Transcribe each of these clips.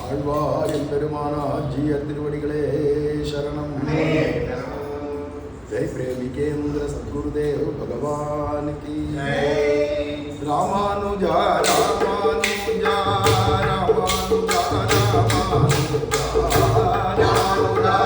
ஆழ்வார் எம்பெருமானார் ஜீய திருவடிகளே சரணம். ஜெய் பிரேமிகேந்திர சத்குருதேவ் பகவான் கி ராமானுஜா ராமானுஜா ராமானுஜா ராமானுஜா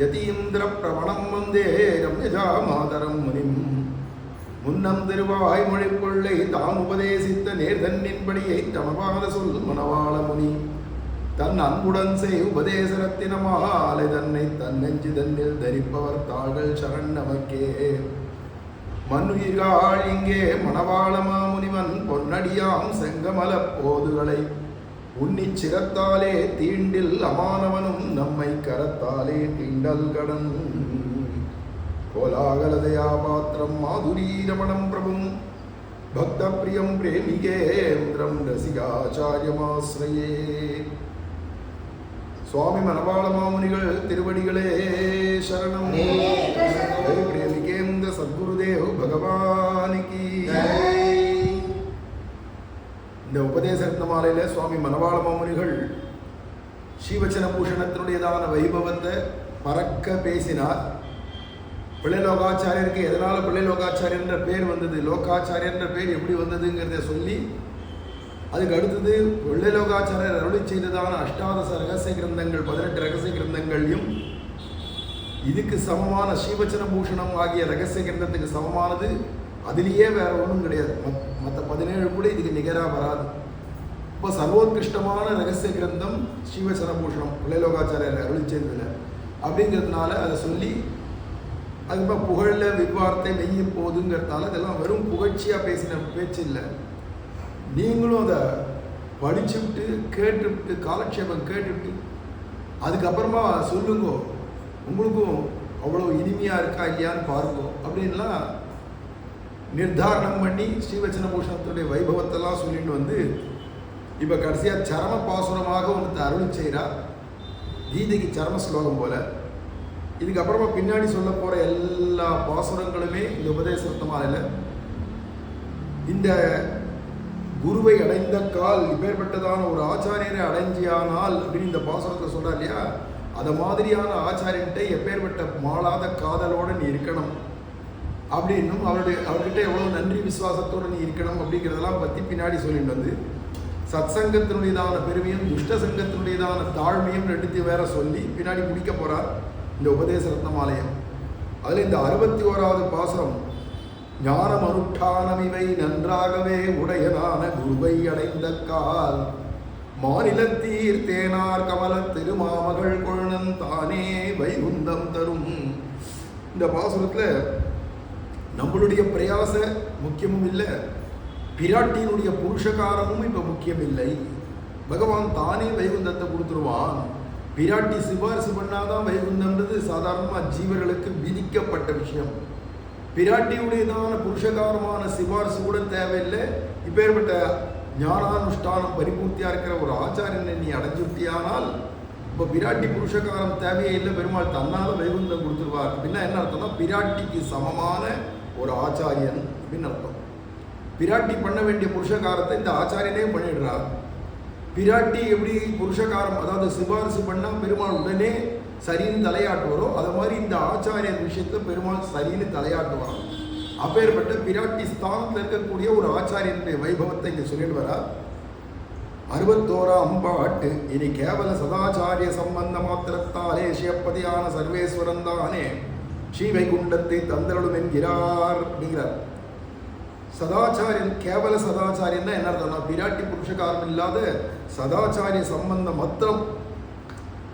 யதீந்திர பிரவணம் வந்தே ரம்யஜா மாதரம் முனிம் முன்னம் திருவாய் மொழிக்கொள்ளை தாம் உபதேசித்த நேர்தன்னின்படியை தமபாத சொல் மணவாள முனி தன் அன்புடன் செய் உபதேசரத்தினமாலை தன்னை தன்னெஞ்சு தன்னில் தரிப்பவர் தாள்கள் சரண் நமக்கே. மண்ணுயிர்கள் இங்கே மணவாள மாமுனிவன் பொன்னடியாம் செங்கமல போதுகளை உன்னிச் சிரத்தாலே தீண்டில் அமானவனும் நம்மை கரத்தாலே தீண்டல் கடன். கோலாகலதயா பாத்திரம் மாதுரீரமணம் பிரபும் பக்த பிரியம் பிரேமிகேந்திரம் ரசிகாச்சாரியமாஸ்ரயே. சுவாமி மணவாள மாமுனிகள் திருவடிகளே சரணம். பிரேமிகேந்திர சத்குருதேவ் பகவானுக்கு. இந்த உபதேச ரத்னமாலையில் சுவாமி மணவாள மாமுனிகள் ஸ்ரீவச்சன பூஷணத்தினுடையதான வைபவத்தை பறக்க பேசினார். பிள்ளை லோகாச்சாரியருக்கு எதனால் பிள்ளை லோகாச்சாரியன்ற பேர் வந்தது, லோகாச்சாரியன்ற பேர் எப்படி வந்ததுங்கிறத சொல்லி அதுக்கு அடுத்தது பிள்ளை லோகாச்சாரியர் அருளி செய்ததான அஷ்டாதச ரகசிய கிரந்தங்கள் 18 ரகசிய கிரந்தங்களையும் இதுக்கு சமமான ஸ்ரீவச்சன பூஷணம் ஆகிய ரகசிய கிரந்தத்துக்கு சமமானது அதுலேயே வேற ஒன்றும் கிடையாது. மற்ற 17 கூட இதுக்கு நிகராக வராது. இப்போ சர்வோத்கிருஷ்டமான ரகசிய கிரந்தம் ஸ்ரீவச்சன பூஷணம் பிள்ளைலோகாச்சாரியர் அருளி செய்ததில்லை அப்படிங்கிறதுனால அதை சொல்லி அதுக்கப்புறம் புகழில் விவார்த்தை மெய்யும் போதுங்கிறதுனால இதெல்லாம் வெறும் புகழ்ச்சியாக பேசின பேச்சு இல்லை. நீங்களும் அதை படிச்சுவிட்டு கேட்டுவிட்டு காலக்ஷேபம் கேட்டுவிட்டு அதுக்கப்புறமா சொல்லுங்க, உங்களுக்கும் அவ்வளோ இனிமையாக இருக்கா இல்லையான்னு பாருங்க அப்படின்லாம் நிர்தாரணம் பண்ணி ஸ்ரீவச்சன பூஷணத்துடைய வைபவத்தெல்லாம் சொல்லிட்டு வந்து இப்போ கடைசியாக சரம பாசுரமாக ஒன்று அருளி செய்கிறா. கீதைக்கு சரம ஸ்லோகம் போல. இதுக்கப்புறமா பின்னாடி சொல்ல போகிற எல்லா பாசுரங்களுமே இந்த உபதேச ரத்னமாலையில் இந்த குருவை அடைந்த கால் இப்பேற்பட்டதான ஒரு ஆச்சாரியரை அடைஞ்சியானால் அப்படின்னு இந்த பாசுரத்தை சொல்கிறா இல்லையா, அதை மாதிரியான ஆச்சாரியன்ட்ட எப்பேற்பட்ட மாளாத காதலோடு நீ இருக்கணும் அப்படின்னும் அவர்கிட்ட எவ்வளோ நன்றி விசுவாசத்தோடு நீ இருக்கணும் அப்படிங்கிறதெல்லாம் பற்றி பின்னாடி சொல்லிட்டு வந்து சத் சங்கத்தினுடையதான பெருமையும் துஷ்ட சங்கத்தினுடையதான தாழ்மையும் ரெண்டுத்தையும் வேற சொல்லி பின்னாடி முடிக்க போகிறார் இந்த உபதேச ரத்னமாலயம். அதில் இந்த 61வது பாசுரம், ஞானம் அனுஷ்டானம் இவை நன்றாகவே உடையதான குருவை அடைந்த கால் மாநிலத்தீர் தேனார் கமல திருமாமகள் கொழுநன் தானே வைகுந்தம் தரும். இந்த பாசுரத்தில் நம்மளுடைய பிரயாச முக்கியமும் இல்லை, பிராட்டியினுடைய புருஷகாரமும் இப்போ முக்கியம் இல்லை. பகவான் தானே வைகுந்தத்தை கொடுத்துருவான். பிராட்டி சிபாரிசு பண்ணாதான் வைகுந்தம்ன்றது சாதாரணமாக ஜீவர்களுக்கு விதிக்கப்பட்ட விஷயம். பிராட்டியுடையதான புருஷகாரமான சிபாரிசு கூட தேவையில்லை. இப்பேற்பட்ட ஞானானுஷ்டானம் பரிபூர்த்தியாக இருக்கிற ஒரு ஆச்சாரியனை நீ அடைஞ்சுட்டியானால் இப்போ பிராட்டி புருஷகாரம் தேவையே இல்லை, பெருமாள் தன்னால் வைகுந்தம் கொடுத்துருவார். அப்படின்னா என்ன அர்த்தம்னா பிராட்டிக்கு சமமான ஒரு ஆச்சாரியன் அப்படின்னு அர்த்தம். பிராட்டி பண்ண வேண்டிய புருஷகாரத்தை இந்த ஆச்சாரியனே பண்ணிடுறார். பிராட்டி எப்படி புருஷகாரம் அதாவது சிபாரிசு பண்ணால் பெருமாள் உடனே சரின்னு தலையாட்டுவாரோ அதை மாதிரி இந்த ஆச்சாரியர் விஷயத்தில் பெருமாள் சரின்னு தலையாட்டுவார். அப்பேற்பட்ட பிராட்டி ஸ்தானத்தில் இருக்கக்கூடிய ஒரு ஆச்சாரியனுடைய வைபவத்தை இங்கே சொல்லிட்டு வரா. 61ஆம் பாட்டு. இனி கேவல சதாச்சாரிய சம்பந்த மாத்திரத்தாலே சிவப்பதியான சர்வேஸ்வரன் தானே ஸ்ரீவைகுண்டத்தை தந்தருளும் என்கிறார் அப்படிங்கிறார். சதாச்சாரியன், கேவல சதாச்சாரியன் தான் என்ன அர்த்தம்னா பிராட்டி புருஷகாரம் இல்லாத சதாச்சாரிய சம்பந்த மத்திரம்,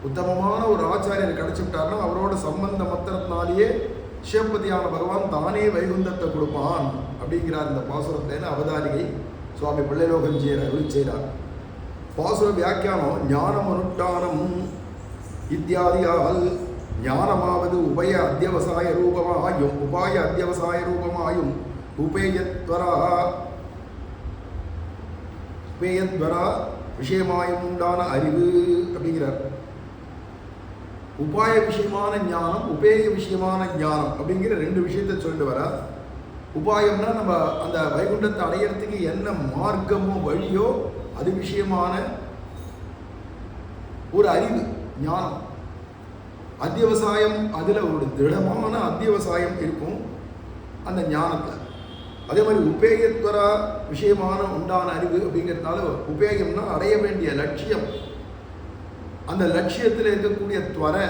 உத்தமமான ஒரு ஆச்சாரியர் கிடைச்சிட்டாருன்னா அவரோட சம்பந்த மத்திரத்தினாலேயே சிவபதியான பகவான் தானே வைகுந்தத்தை கொடுப்பான் அப்படிங்கிறார். இந்த பாசுரத்தை அவதாரிகை சுவாமி பிள்ளைலோகஞ்சியர் அருள் செய்கிறார். பாசுர வியாக்கியானம் ஞானம் அனுஷ்டானம் இத்தியாதியால் ஞானமாவது உபய அத்தியவசாய ரூபமாயும் உபாய அத்தியவசாய ரூபமாயும் உபேயத்வரா விஷயமாயும் உண்டான அறிவு அப்படிங்கிறார். உபாய விஷயமான ஞானம், உபேய விஷயமான ஞானம் அப்படிங்கிற ரெண்டு விஷயத்தை சொல்லிட்டு வர. உபாயம்னா நம்ம அந்த வைகுண்டத்தை அடையிறதுக்கு என்ன மார்க்கமோ வழியோ அது விஷயமான ஒரு அறிவு ஞானம். அத்தியவசாயம், அதில் ஒரு திடமான அத்தியவசாயம் இருக்கும் அந்த ஞானத்தில். அதே மாதிரி உபேயத்வரா விஷயமான உண்டான அறிவு அப்படிங்கிறதுனால உபேயம்னா அடைய வேண்டிய லட்சியம், அந்த லட்சியத்தில் இருக்கக்கூடிய துவரை,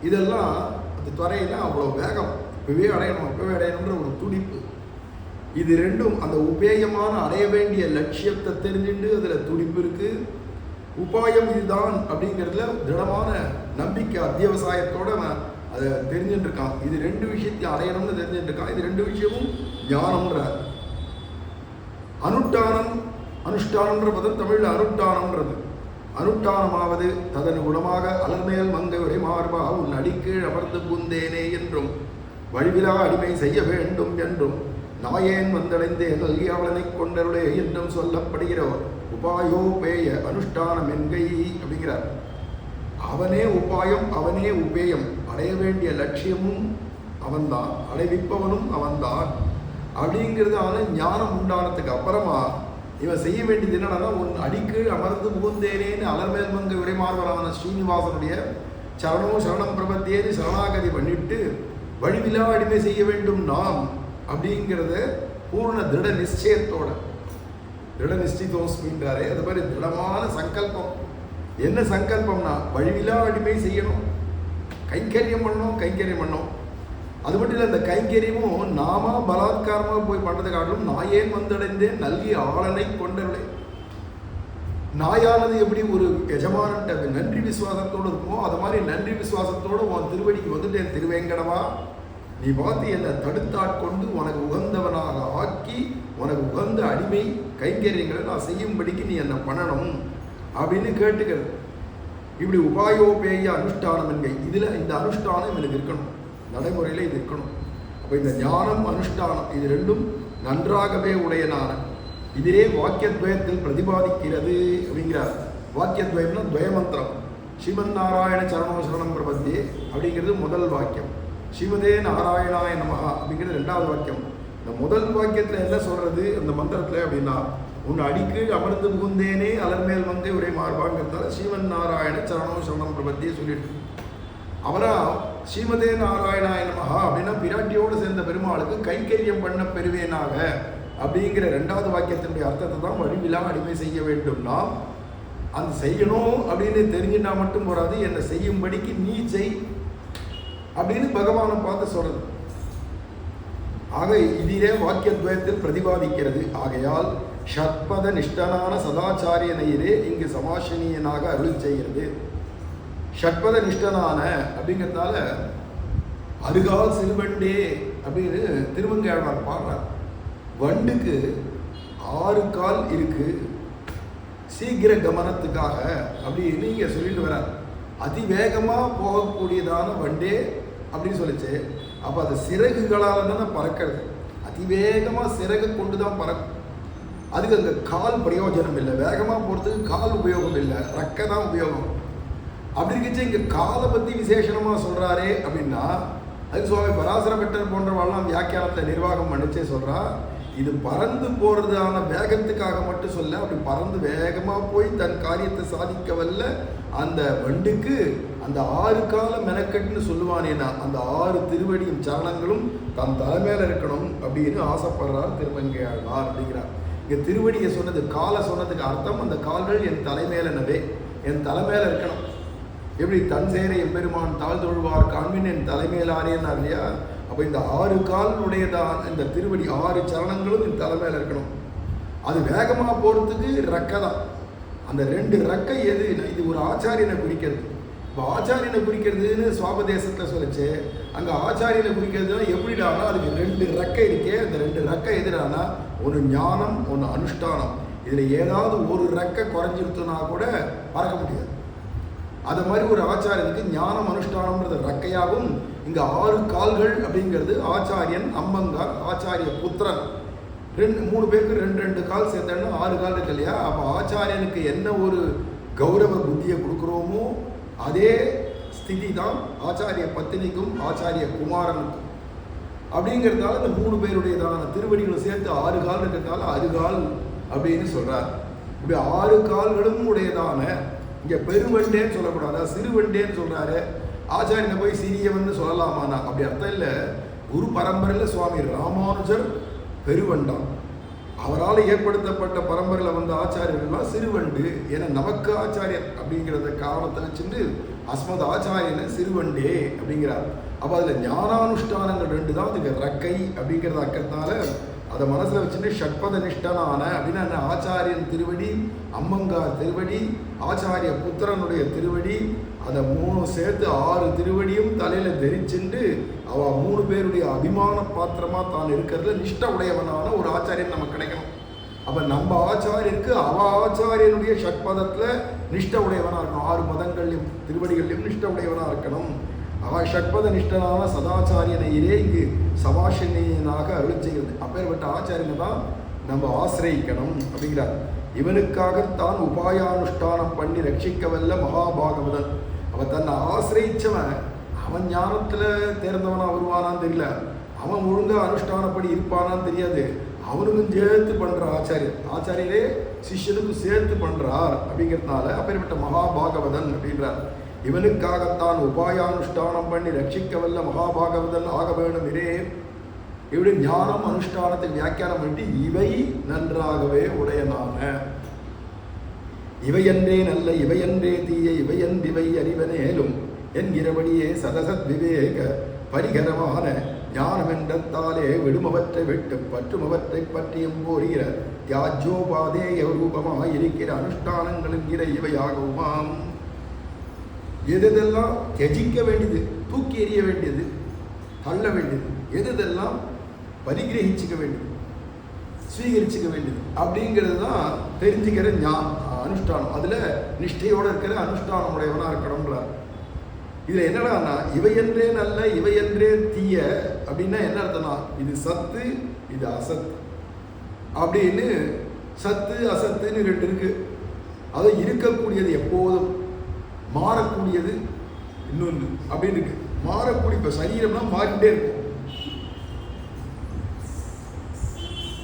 இதெல்லாம் அந்த துவரையெல்லாம் அவ்வளோ வேகம், இப்பவே அடையணுன்ற ஒரு துடிப்பு, இது ரெண்டும் அந்த உபேயமான அடைய வேண்டிய லட்சியத்தை தெரிஞ்சுட்டு அதில் துடிப்பு இருக்கு. உபாயம் இதுதான் அப்படிங்கிறதுல திடமான நம்பிக்கை அத்தியவசாயத்தோட அதை தெரிஞ்சுட்டு இருக்கான். இது ரெண்டு விஷயத்தையும் அடையணும்னு தெரிஞ்சுட்டு இருக்கான். இது ரெண்டு விஷயமும் ஞானம்ன்ற. அனுஷ்டானம், அனுஷ்டானம்ன்ற பதம் தமிழில் அனுஷ்டானம்ன்றது. அனுஷ்டானமாவது ததன் குணமாக அலர்மேல் மங்கை உரை மார்பா உன் அடிக்கீழ் அமர்ந்து பூந்தேனே என்றும் வழிவிலா அடிமை செய்ய வேண்டும் என்றும் நாயேன் வந்தடைந்தேன் நல்கி அவளனை கொண்டருளே என்றும் சொல்லப்படுகிற உபாயோபேய அனுஷ்டானம் என்கை அப்படிங்கிறார். அவனே உபாயம், அவனே உபேயம், அடைய வேண்டிய லட்சியமும் அவன்தான், அடைவிப்பவனும் அவன்தான் அப்படிங்கிறதான ஞானம் உண்டானதுக்கு அப்புறமா இவன் செய்ய வேண்டியது என்னன்னா, உன் அடிக்கீழ் அமர்ந்து புகுந்தேனேன்னு அலர்மேல் மங்கை உரைமார்வரான ஸ்ரீனிவாசனுடைய சரணம் சரணம் பிரபத்தியேன்னு சரணாகதி பண்ணிட்டு வழிவிலா அடிமை செய்ய வேண்டும் நாம் அப்படிங்கிறத பூர்ண திட நிச்சயத்தோட, திட நிச்சயித்தோஸ்மின்றாரே, அது மாதிரி திடமான சங்கல்பம். என்ன சங்கல்பம்னா வழிவிலா அடிமை செய்யணும், கைங்கரியம் பண்ணணும், கைங்கரியம் பண்ணணும். அது மட்டும் இல்லை, அந்த கைங்கரியமும் நாம பலாத்காரமாக போய் பண்ணுறதை காட்டிலும் நாயேன் வந்தடைந்தேன் நல்கி ஆளனை கொண்டவளே. நாயானது எப்படி ஒரு எஜமானன்ட்ட நன்றி விசுவாசத்தோடு இருக்குமோ அது மாதிரி நன்றி விசுவாசத்தோடு உன் திருவடிக்கு வந்துட்டேன் திருவேங்கடவா, நீ பார்த்து என்னை தடுத்தாட்கொண்டு உனக்கு உகந்தவனாக ஆக்கி உனக்கு உகந்த அடிமை கைங்கரியங்களை நான் செய்யும்படிக்கு நீ என்னை பண்ணணும் அப்படின்னு கேட்டுக்கிறது. இப்படி உபாயோபேய அனுஷ்டானம் என்கை, இதில் இந்த அனுஷ்டானம் எனக்கு இருக்கணும், நடைமுறையில் இது இருக்கணும். அப்போ இந்த ஞானம் அனுஷ்டானம் இது ரெண்டும் நன்றாகவே உடையனான இதிலே வாக்கியத்வயத்தில் பிரதிபாதிக்கிறது அப்படிங்கிறார். வாக்கியத்வயம்னா துவயமந்திரம். ஸ்ரீமன் நாராயண சரணோ சரணம் பிரபத்தியே அப்படிங்கிறது முதல் வாக்கியம். ஸ்ரீமதே நாராயணாய நமஹா அப்படிங்கிறது ரெண்டாவது வாக்கியம். இந்த முதல் வாக்கியத்தில் என்ன சொல்றது அந்த மந்திரத்தில் அப்படின்னா, உன் அடிக்கு அமர்ந்து புகுந்தேனே அலர்மேல் மங்கை உரை மார்பாங்கிறதால ஸ்ரீமன் நாராயண சரணோ சரணம் பிரபத்தியே சொல்லிட்டு, அவரா ஸ்ரீமதே நாராயணாய நமஹா அப்படின்னா பிராட்டியோடு சேர்ந்த பெருமாளுக்கு கைங்கரியம் பண்ண பெறுவேனாக அப்படிங்கிற ரெண்டாவது வாக்கியத்தினுடைய அர்த்தத்தை தான் வழிவிலா அடிமை செய்ய வேண்டும். நாம் அந்த செய்யணும் அப்படின்னு தெரிஞ்சுனா மட்டும் போறாது, என்னை செய்யும்படிக்கு நீ செய் அப்படின்னு பகவானை பார்த்து சொல்றது. ஆக இதிலே வாக்கியத்வயத்தில் பிரதிபாதிக்கிறது. ஆகையால் ஷட்பத நிஷ்டனான சதாச்சாரியனையிலே இங்கு சமாசனியனாக அருள் செய்கிறது. ஷட்பத நிஷ்டனான அப்படிங்கிறதால அருகால் சிறுவண்டே அப்படின்னு திருமங்கையாழ்வார் பாடுறார். வண்டுக்கு 6 கால் இருக்கு சீக்கிர கமனத்துக்காக அப்படின்னு இங்கே சொல்லிட்டு வர்றார். அதிவேகமாக போகக்கூடியதான வண்டே அப்படின்னு சொல்லிச்சு. அப்போ அது சிறகுகளால் தானே பறக்கிறது, அதிவேகமாக சிறகு கொண்டு தான் பறக்கும். அதுக்கு அந்த கால் பிரயோஜனம் இல்லை, வேகமாக போகிறதுக்கு கால் உபயோகம் இல்லை, ரெக்கை தான் உபயோகம். அப்படி இருந்துச்சு இங்கே காலை பற்றி விசேஷமாக சொல்கிறாரே அப்படின்னா, அதுக்கு சுவாமி பராசர பெட்டர் போன்றவாள்லாம் வியாக்கியானத்தை நிர்வாகம் பண்ணிச்சே சொல்கிறா, இது பறந்து போகிறதான வேகத்துக்காக மட்டும் சொல்ல, அப்படி பறந்து வேகமாக போய் தன் காரியத்தை சாதிக்க வல்ல அந்த வண்டுக்கு அந்த 6 கால மெனக்கட்டுன்னு சொல்லுவானேனா அந்த 6 திருவடியும் சரணங்களும் தன் தலைமையில இருக்கணும் அப்படின்னு ஆசைப்படுறார் திருமங்கையாழ்வார் அப்படிங்கிறார். இங்கே திருவடியை சொன்னது, காலை சொன்னதுக்கு அர்த்தம் அந்த கால்கள் என் தலைமையிலனவே, என் தலைமையில இருக்கணும். எப்படி தன் சேரை எம்பெருமான் தாழ் தொழுவார் காண்பின் என் தலைமையிலானேன்னு இல்லையா? அப்போ இந்த 6 கால் உடையதான் இந்த திருவடி, 6 சரணங்களும் இந்த தலைமையில் இருக்கணும். அது வேகமாக போகிறதுக்கு ரெக்கை தான். அந்த 2 ரெக்கை எது? இது ஒரு ஆச்சாரியனை குறிக்கிறது. இப்போ ஆச்சாரியனை குறிக்கிறதுன்னு சுவாபதேசத்தில் சொல்லிச்சு. அங்கே ஆச்சாரியனை குறிக்கிறதுனா எப்படிடானா அதுக்கு 2 ரெக்கை இருக்கே. அந்த 2 ரெக்கை எதுடானா ஒன்று ஞானம், ஒன்று அனுஷ்டானம். இதில் ஏதாவது ஒரு ரெக்கை குறைஞ்சிருத்துனா கூட பறக்க முடியாது. அது மாதிரி ஒரு ஆச்சாரியனுக்கு ஞானம் அனுஷ்டானம்ன்றது ரெக்கையாகும். இங்கே 6 கால்கள் அப்படிங்கிறது ஆச்சாரியன், அம்மங்கார், ஆச்சாரிய புத்திரன், 3 பேருக்கு 2 கால் சேர்த்தோன்னா 6 கால் இருக்கு இல்லையா? அப்போ ஆச்சாரியனுக்கு என்ன ஒரு கௌரவ புத்தியை கொடுக்குறோமோ அதே ஸ்திதி தான் ஆச்சாரிய பத்தினிக்கும் ஆச்சாரிய குமாரனுக்கும். அப்படிங்கிறதால இந்த 3 பேருடையதான திருவடிகளும் சேர்த்து 6 கால் இருக்கிறதால 6 கால் அப்படின்னு சொல்கிறார். இப்படி 6 கால்களும் உடையதான, இங்கே பெருவண்டேன்னு சொல்லக்கூடாது, சிறுவண்டேன்னு சொல்கிறாரு. ஆச்சாரியனை போய் சிறியவன் சொல்லலாமாண்ணா? அப்படி அர்த்தம் இல்லை. குரு பரம்பரையில் சுவாமி ராமானுஜர் பெருவண்டான். அவரால் ஏற்படுத்தப்பட்ட பரம்பரையில் வந்த ஆச்சாரியர்கள்லாம் சிறுவண்டு. ஏன்னா நமக்கு ஆச்சாரியர் அப்படிங்கிறத காரணத்தை வச்சுட்டு அஸ்மத் ஆச்சாரியனை சிறுவண்டே அப்படிங்கிறார். அப்போ அதில் ஞானானுஷ்டானங்கள் 2 தான் அதுக்கு ரெக்கை அப்படிங்கிறத அக்கறதுனால அதை மனசில் வச்சுட்டு ஷட்பத நிஷ்டனான அப்படின்னா என்ன? ஆச்சாரியன் திருவடி, அம்மங்கார் திருவடி, ஆச்சாரிய புத்திரனுடைய திருவடி, அதை 3 சேர்த்து 6 திருவடியும் தலையில் தரிச்சுண்டு அவ 3 பேருடைய அபிமான பாத்திரமாக தான் இருக்கிறதுல நிஷ்ட உடையவனான ஒரு ஆச்சாரியன் நமக்கு கிடைக்கணும். அப்போ நம்ம ஆச்சாரியருக்கு அவ ஆச்சாரியனுடைய ஷட்பதத்தில் நிஷ்ட உடையவனாக இருக்கணும். 6 மதங்கள்லையும் திருவடிகள்லையும் நிஷ்ட உடையவனாக இருக்கணும். அவன் ஷட்பத நிஷ்டனான சதாச்சாரியனையிலே இங்கு சபாஷினியனாக அருள் செய்கிறது. அப்பேற்பட்ட ஆச்சாரியனை தான் நம்ம ஆசிரியிக்கணும் அப்படிங்கிறார். இவனுக்காகத்தான் உபாயானுஷ்டானம் பண்ணி ரட்சிக்கவல்ல மகாபாகவதன். அவன் தன்னை ஆசிரியிச்சவன் அவன் ஞானத்தில் தேர்ந்தவனா வருவானான்னு தெரியல, அவன் ஒழுங்காக அனுஷ்டானப்படி இருப்பானான்னு தெரியாது. அவனுக்கும் சேர்த்து பண்ணுற ஆச்சாரியர், ஆச்சாரியரே சிஷ்யனுக்கும் சேர்த்து பண்ணுறார் அப்படிங்கிறதுனால அப்பேற்பட்ட மகாபாகவதன் அப்படின்றார். இவனுக்காகத்தான் உபாயானுஷ்டானம் பண்ணி ரட்சிக்கவல்ல மகாபாகவதன் ஆக வேணும் இரே. இப்படி ஞானம் அனுஷ்டானத்தை வியாக்கியானம் பண்ணி இவை நன்றாகவே உடையனான, இவையன்றே நல்ல இவையன்றே தீய இவையன்றிவை அறிவனேலும் என்கிறபடியே சதசத் விவேக பரிகரமான ஞானமென்றத்தாலே விடுமவற்றை விட்டு பற்றுமவற்றை பற்றியும் போரிகிற தியாஜோபாதேய ரூபமாக இருக்கிற அனுஷ்டானங்கள் என்கிற இவையாகவுமாம். எதெல்லாம் தியஜிக்க வேண்டியது, தூக்கி எறிய வேண்டியது, தள்ள வேண்டியது, எதெல்லாம் பரிகிரகிச்சுக்க வேண்டியது, ஸ்வீகரிச்சுக்க வேண்டியது அப்படிங்கிறது தான் தெரிஞ்சுக்கிற அனுஷ்டானம். அதில் நிஷ்டையோடு இருக்கிற அனுஷ்டானம் உடையவனாக இருக்கணும்ன்றார். இதில் என்னடான்னா இவையன்றே நல்ல இவையன்றே தீய அப்படின்னா என்ன அர்த்தம்னா இது சத்து இது அசத்து அப்படின்னு, சத்து அசத்துன்னு 2 இருக்கு. அது இருக்கக்கூடியது எப்போதும், மாறக்கூடியது இன்னொன்று அப்படின்னு இருக்கு. மாறக்கூடிய இப்போ சரீரம்னா மாறிட்டே இருக்கும்.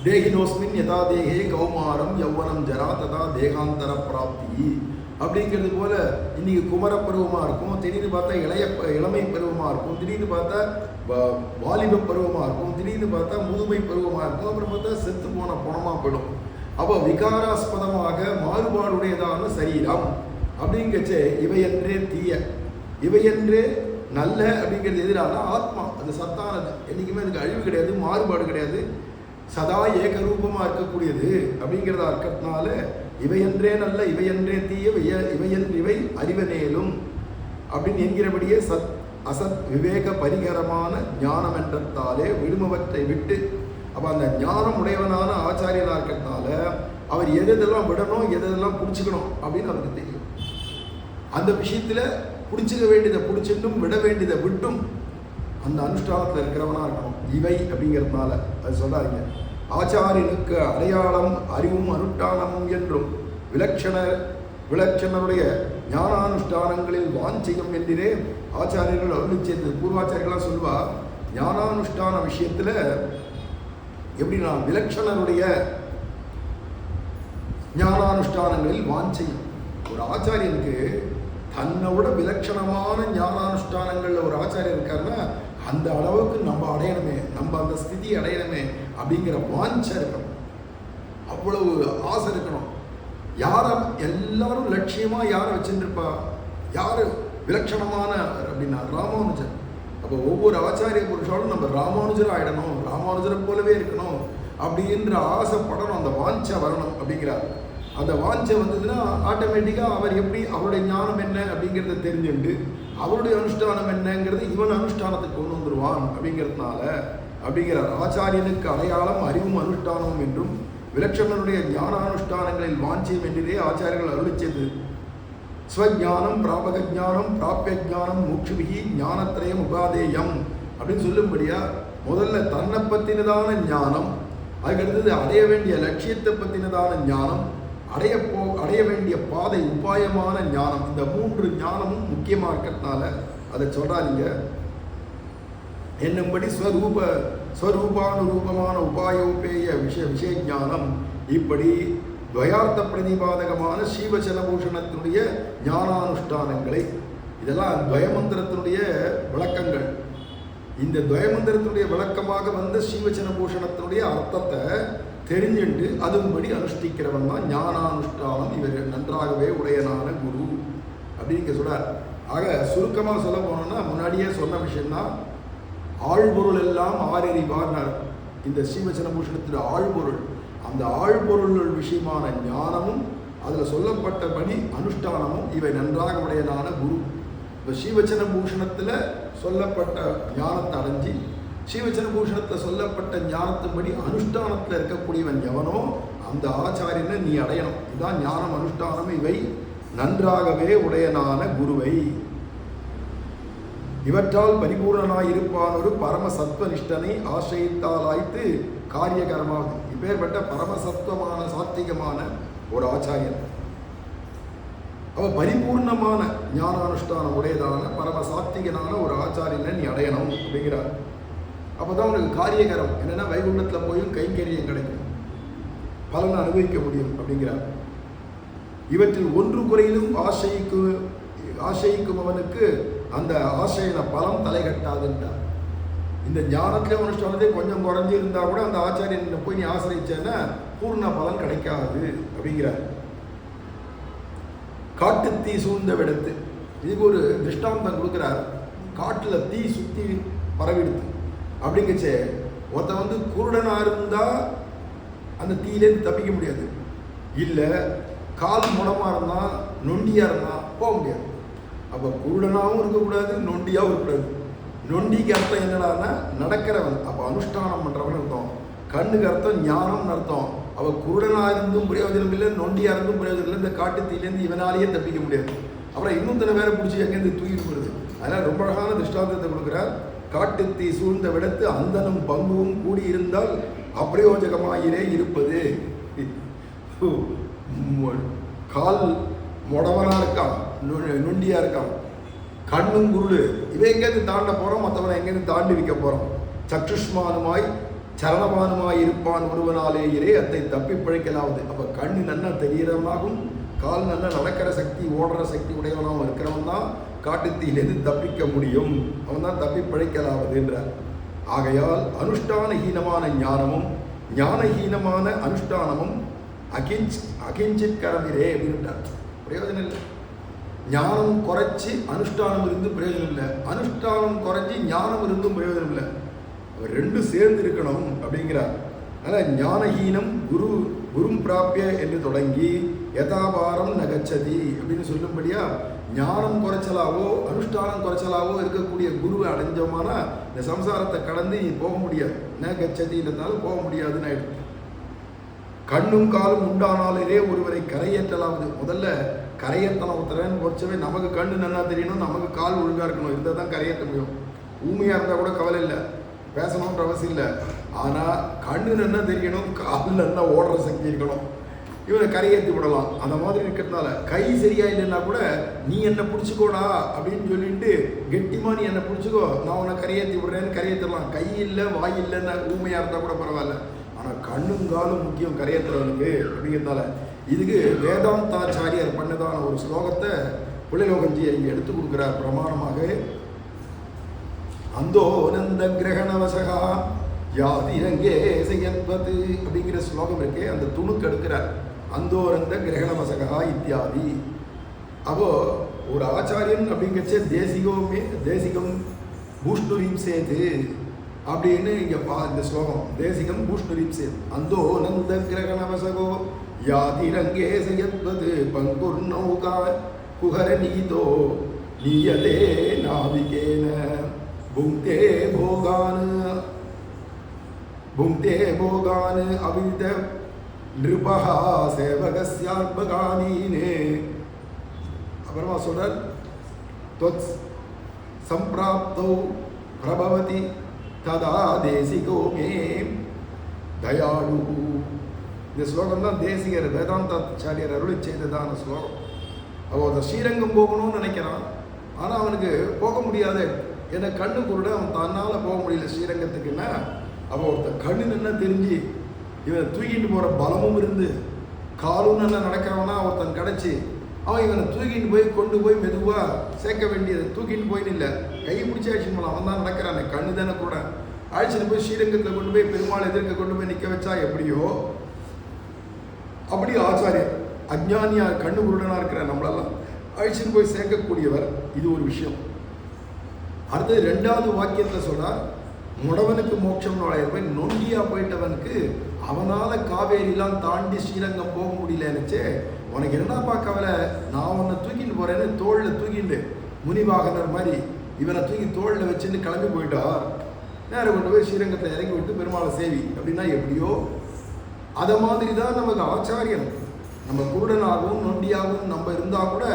தேகினோஸ்மின் யதா தேகே கௌமாரம் யௌவனம் ஜரா ததா தேகாந்தர பிராப்தி அப்படிங்கிறது போல இன்னைக்கு குமர பருவமாக இருக்கும், திடீர்னு பார்த்தா இளமை பருவமாக இருக்கும், திடீர்னு பார்த்தா வாலிப பருவமாக இருக்கும், திடீர்னு பார்த்தா முதுமை பருவமாக இருக்கும், அப்புறம் பார்த்தா செத்து போன பணமாக போயிடும். அப்போ விகாராஸ்பதமாக மாறுபாடுடையதான சரீரம் அப்படிங்கச்சே இவையன்றே தீய இவையன்றே நல்ல அப்படிங்கிறது எதிரான ஆத்மா, அது சத்தானது, என்றைக்குமே அதுக்கு அழிவு கிடையாது, மாறுபாடு கிடையாது, சதா ஏகரூபமாக இருக்கக்கூடியது அப்படிங்கிறதா இருக்கிறதுனால இவையன்றே நல்ல இவையன்றே தீய இவையன்றிவை அறிவனேலும் அப்படின்னு என்கிறபடியே சத் அசத் விவேக பரிகரமான ஞானம் என்றத்தாலே விடுமவற்றை விட்டு. அப்போ அந்த ஞானம் உடையவனான ஆச்சாரியனாக இருக்கிறதுனால அவர் எதெல்லாம் விடணும் எதெல்லாம் பிடிச்சிக்கணும் அப்படின்னு அவருக்கு தெரியும். அந்த விஷயத்தில் பிடிச்சிக்க வேண்டியதை பிடிச்சிட்டும் விட வேண்டியதை விட்டும் அந்த அனுஷ்டானத்தில் இருக்கிறவனாக இருக்கணும். இவை அப்படிங்கிறதுனால அது சொல்லாதீங்க. ஆச்சாரியனுக்கு அடையாளம் அறிவும் அனுஷ்டானமும் என்றும் விலட்சணருடைய ஞானானுஷ்டானங்களில் வாஞ்சியம் என்றே ஆச்சாரியர்கள் அருள் செய்தது. பூர்வாச்சாரியர்களாக சொல்வா ஞானானுஷ்டான விஷயத்தில் எப்படின்னா விலட்சணருடைய ஞானானுஷ்டானங்களில் வாஞ்சியம். ஒரு ஆச்சாரியனுக்கு தன்னை விட விலட்சணமான ஞானானுஷ்டானங்களில் ஒரு ஆச்சாரியர் இருக்காருன்னா அந்த அளவுக்கு நம்ம அடையணுமே, நம்ம அந்த ஸ்திதி அடையணுமே அப்படிங்கிற வாஞ்சை இருக்கணும். அவ்வளவு ஆசை இருக்கணும். யாரை எல்லாரும் லட்சியமாக யாரை வச்சுருப்பா, யார் விலட்சணமான அப்படின்னா ராமானுஜன். அப்போ ஒவ்வொரு ஆச்சாரிய புருஷாலும் நம்ம ராமானுஜர் ஆகிடணும், ராமானுஜரை போலவே இருக்கணும் அப்படின்ற ஆசைப்படணும், அந்த வாஞ்சை வரணும் அப்படிங்கிறார். அந்த வாஞ்சை வந்ததுன்னா ஆட்டோமேட்டிக்காக அவர் எப்படி அவருடைய ஞானம் என்ன அப்படிங்கிறத தெரிஞ்சுண்டு அவருடைய அனுஷ்டானம் என்னங்கிறது இவன் அனுஷ்டானத்துக்கு கொண்டு வந்துடுவான் அப்படிங்கிறதுனால அப்படிங்கிறார். ஆச்சாரியனுக்கு அடையாளம் அறிவும் அனுஷ்டானமும் என்றும் விலட்சணனுடைய ஞானானுஷ்டானங்களில் வாஞ்சியம் என்றே ஆச்சாரியர்கள் அருளிச்சது. ஸ்வஜானம் பிராபக ஜானம் பிராபிய ஜானம் மூக்ஷுபிகி ஞானத்திரயம் உபாதேயம் அப்படின்னு சொல்லும்படியா முதல்ல தன்னை பற்றினதான ஞானம், அதுக்கடுத்தது அடைய வேண்டிய லட்சியத்தை பற்றினதான ஞானம், அடைய வேண்டிய பாதை உபாயமான ஞானம், இந்த 3 ஞானமும் முக்கியமாக இருக்கிறதுனால அதை சொல்றாங்க. என்னும்படி ஸ்வரூபானுரூபமான உபாயோபேய விஷய ஞானம், இப்படி துவயார்த்த பிரதிபாதகமான ஸ்ரீவச்சனபூஷணத்தினுடைய ஞானானுஷ்டானங்களை, இதெல்லாம் துவயமந்திரத்தினுடைய விளக்கங்கள். இந்த துவயமந்திரத்தினுடைய விளக்கமாக வந்த ஸ்ரீவச்சனபூஷணத்தினுடைய அர்த்தத்தை தெரிஞ்சுண்டு அதுபடி அனுஷ்டிக்கிறவன் தான் ஞானானுஷ்டானம் இவர் நன்றாகவே உடையனான குரு அப்படிங்க சொல்றார். ஆக சுருக்கமாக சொல்ல போனோம்னா முன்னாடியே சொன்ன விஷயம்தான், ஆழ்பொருள் எல்லாம் ஆறறிவார்னார். இந்த ஸ்ரீவச்சனபூஷணத்தின் ஆழ்பொருள், அந்த ஆழ்பொருள் விஷயமான ஞானமும் அதில் சொல்லப்பட்டபடி அனுஷ்டானமும் இவை நன்றாக உடையனான குரு. இப்போ ஸ்ரீவச்சனபூஷணத்தில் சொல்லப்பட்ட ஞானத்தை அடைஞ்சி ஸ்ரீவச்சனபூஷணத்தில் சொல்லப்பட்ட ஞானத்தின்படி அனுஷ்டானத்தில் இருக்கக்கூடியவன் எவனோ அந்த ஆச்சாரியனை நீ அடையணும். இதுதான் ஞானம் அனுஷ்டானம் இவை நன்றாகவே உடையனான குருவை. இவற்றால் பரிபூர்ணனாய் இருப்பான் ஒரு பரமசத்வனிஷ்டனை ஆசிரித்தாலாய்த்து காரியகரமாகும். இப்பேற்பட்ட பரமசத்துவமான சாத்விகமான ஒரு ஆச்சாரியன், அவ பரிபூர்ணமான ஞானானுஷ்டானம் உடையதான பரமசாத்விகனான ஒரு ஆச்சாரியனை நீ அடையணும் அப்படிங்கிறார். அப்போதான் உனக்கு காரியகரம் என்னென்னா வைகுண்டத்தில் போயும் கைங்கரியம் கிடைக்கும், பலனை அனுபவிக்க முடியும் அப்படிங்கிறார். இவற்றில் ஒன்று குறையிலும் ஆசைக்கும் அவனுக்கு அந்த ஆசையின பலம் தலைகட்டாதுன்றார். இந்த ஞானத்திலே அனுஷ்டானத்தை கொஞ்சம் குறைஞ்சி இருந்தால் கூட அந்த ஆச்சாரியன் போய் நீ ஆசிரியச்சேன்னா பூர்ண பலன் கிடைக்காது அப்படிங்கிறார். காட்டு தீ சூழ்ந்த விடத்து, இதுக்கு ஒரு திருஷ்டாந்தம் கொடுக்குறார். காட்டில் தீ சுற்றி பரவிடுது அப்படிங்கச்சே, ஒருத்தன் குருடனாக இருந்தால் அந்த தீயிலேருந்து தப்பிக்க முடியாது, இல்லை கால் முடமாக இருந்தால் நொண்டியாக இருந்தால் போக முடியாது. அப்போ குருடனாகவும் இருக்கக்கூடாது, நொண்டியாகவும் இருக்கக்கூடாது. நொண்டிக்கு அர்த்தம் என்னடான்னா நடக்கிறவன், அப்போ அனுஷ்டானம் பண்ணுறவன் அர்த்தம். கண்ணுக்கு அர்த்தம் ஞானம்னு அர்த்தம். அவள் குருடனாக இருந்தும் பிரயோஜனம் இல்லை, நொண்டியாக இருந்தும் பிரயோஜனம் இல்லை. இந்த காட்டு தீயிலேருந்து இவனாலேயே தப்பிக்க முடியாது. அப்புறம் இன்னும் தன வேற பிடிச்சி எங்கேருந்து தூக்கிட்டு போடுது. அதனால் ரொம்ப அழகான திருஷ்டாந்தத்தை கொடுக்குறார். காட்டு தீ சூழ்ந்த விடத்து அந்தனும் பங்குவும் கூடியிருந்தால் அப்பிரயோஜகமாயிரே இருப்பது. கால் முடவனா இருக்கான், நொண்டியா இருக்கான், கண்ணும் குருடு, இவன் எங்கேருந்து தாண்ட போறோம், மற்றவனை எங்கேருந்து தாண்டி வைக்க போறோம். சக்ஷுஷ்மானுமாய் சரணமானுமாய் இருப்பான் ஒருவனாலேயே அத்தை தப்பி பிழைக்கலாவது. அப்ப கண்ணு நல்லா தெரியறவனாகும், கால் நல்லா நடக்கிற சக்தி ஓடுற சக்தி உடையவனாகவும் இருக்கிறவன் தான் காட்டுத்தீயிலிருந்து தப்பிக்க முடியும், அவன் தான் தப்பி பிழைக்கலாவது என்றார். ஆகையால் அனுஷ்டானஹீனமான ஞானமும் ஞானஹீனமான அனுஷ்டானமும் அகிஞ்சித் கரமிரே அப்படின்ட்டார். பிரயோஜனம் இல்லை. ஞானம் குறைச்சி அனுஷ்டானம் இருந்தும் பிரயோஜனம் இல்லை, அனுஷ்டானம் குறைச்சி ஞானம் இருந்தும் பிரயோஜனம் இல்லை. அவர் ரெண்டும் சேர்ந்து இருக்கணும் அப்படிங்கிறார். அதனால் ஞானஹீனம் குரும் பிராப்பிய என்று தொடங்கி யதாபாரம் நகச்சதி அப்படின்னு சொல்லும்படியா ஞானம் குறைச்சலாவோ அனுஷ்டானம் குறைச்சலாவோ இருக்கக்கூடிய குருவை அடைஞ்சோமானா இந்த சம்சாரத்தை கடந்து நீ போக முடியாது. நகச்சதின்றதுனால போக முடியாதுன்னு ஆயிடுச்சு. கண்ணும் காலும் உண்டானாலே ஒருவரை கரையேற்றலாவது. முதல்ல கரையேற்றலாம் ஒருத்தரன்னு பொறுச்சவே நமக்கு கண்ணு நல்லா தெரியணும், நமக்கு கால் ஒழுங்காக இருக்கணும், இருந்தால் தான் கரையேற்ற முடியும். ஊமையாக இருந்தால் கூட கவலை இல்லை, பேசணுன்ற அவசியம் இல்லை. ஆனால் கண்ணு நல்லா தெரியணும், கால் நல்லா ஓடுற சக்தி இருக்கணும், இவனை கரையேற்றி விடலாம். அந்த மாதிரி இருக்கிறதுனால கை சரியா இல்லைன்னா கூட நீ என்னை பிடிச்சிக்கோடா அப்படின்னு சொல்லிட்டு கெட்டிமா நீ என்னை பிடிச்சிக்கோ, நான் உன்னை கரையேற்றி விடுறேன்னு கரையேற்றலாம். கை இல்லை வாய் இல்லைன்னு ஊமையாக இருந்தால் கூட பரவாயில்ல. ஆனால் கண்ணும் காலும் முக்கியம் கரையேற்றுறவனுக்கு அப்படிங்கிறதுனால இதுக்கு வேதாந்தாச்சாரியார் பண்ணதான ஒரு ஸ்லோகத்தை புள்ளிலோகஞ்சி இங்கே எடுத்து கொடுக்குறார் பிரமாணமாக. அந்தோ நந்த கிரகணவசகா யாதிரங்கே செய்யன்பது அப்படிங்கிற ஸ்லோகம் இருக்கே, அந்த துணுக்கு எடுக்கிறார். அந்தோரந்த கிரகணமசகா இத்தியாதி. அப்போ ஒரு ஆச்சாரியன் அப்படிங்கச்சே தேசிகம் பூஷ்ணுரீம் சேது அப்படின்னு இங்க இந்த ஸ்லோகம். தேசிகம் பூஷ்ணுரீம் சேது அந்தோ நந்த கிரகணமசகோ யாதிரங்கே செய்யன்பது பங்குர் நௌகா குஹர நீதோ நீயதே நாவிகேன புங்கே போகான் அவித நிருபஹா சேவகஸ்யாத்மகானீனே. அப்புறமா சொல்றார் தொத் சம்பிராப்தோ பிரபவதி ததா தேசிகோ மே தயாளு. இந்த ஸ்லோகம் தான் தேசிகர் வேதாந்தாச்சாரியர் அருளி செய்ததான ஸ்லோகம். அவன் அந்த ஸ்ரீரங்கம் போகணும்னு நினைக்கிறான், ஆனால் அவனுக்கு போக முடியாது. ஏன்னா கண்ணு குருட, அவன் தன்னால் போக முடியல ஸ்ரீரங்கத்துக்குன்னா. அவன் ஒருத்தன் கண்ணு நின்னா தெரிஞ்சு இவன் தூக்கிட்டு போகிற பலமும் இருந்து காலும் நல்லா நடக்கிறவனா ஒருத்தன் கிடச்சி அவன் இவனை தூக்கிட்டு போய் கொண்டு போய் மெதுவாக சேர்க்க வேண்டியது. தூக்கிட்டு போயின்னு இல்லை, கை பிடிச்சி அழிச்சுட்டு போகலாம். அவன் தான் நடக்கிறான், கண்ணு தானே கூட. அழிச்சிட்டு போய் ஸ்ரீரங்கத்தில் கொண்டு போய் பெருமாள் எதிர்க்க கொண்டு போய் நிற்க வச்சா எப்படியோ அப்படி ஆச்சாரியர் அஜ்ஞானியா கண்ணு குருடனா இருக்கிற நம்மளெல்லாம் அழிச்சிட்டு போய் சேர்க்கக்கூடியவர். இது ஒரு விஷயம். அடுத்தது ரெண்டாவது வாக்கியத்தில் சொல்றார், முடவனுக்கு மோட்சம் நுழையவன் நொண்டியா போயிட்டவனுக்கு அவனால காவேரிலாம் தாண்டி ஸ்ரீரங்கம் போக முடியலன்னுச்சே, உனக்கு என்னப்பா கவலை, நான் உன்னை தூக்கிட்டு போறேன்னு தோளில் தூக்கிட்டு முனிவாகனர் மாதிரி இவனை தூக்கி தோளில் வச்சுட்டு கிளம்பி போயிட்டார். நேரம் கொண்டு போய் ஸ்ரீரங்கத்தை இறங்கி விட்டு பெருமாளை சேவி அப்படின்னா எப்படியோ அதை மாதிரி தான் நமக்கு ஆச்சாரியன். நம்ம குருடனாகவும் நொண்டியாகவும் நம்ம இருந்தால் கூட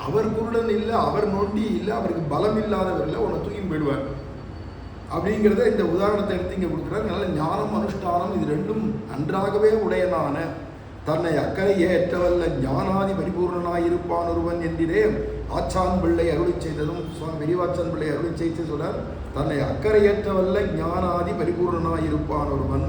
அவர் குருடன் இல்லை, அவர் நொண்டி இல்லை, அவருக்கு பலம் இல்லாதவர் இல்லை, உன்னை தூக்கி போயிடுவார் அப்படிங்கிறத இந்த உதாரணத்தை எடுத்து இங்கே கொடுக்குறாரு. நல்ல ஞானம் அனுஷ்டானம் இது ரெண்டும் நன்றாகவே உடையனான தன்னை அக்கறை ஏற்றவல்ல ஞானாதி பரிபூர்ணனாயிருப்பான் ஒருவன் என்றே ஆச்சான் பிள்ளை அருளி செய்ததும் சுவாமி பெரியவாச்சான் பிள்ளை அருளி செய்து சொல்றார். தன்னை அக்கறை ஏற்றவல்ல ஞானாதி பரிபூர்ணனாயிருப்பான் ஒருவன்.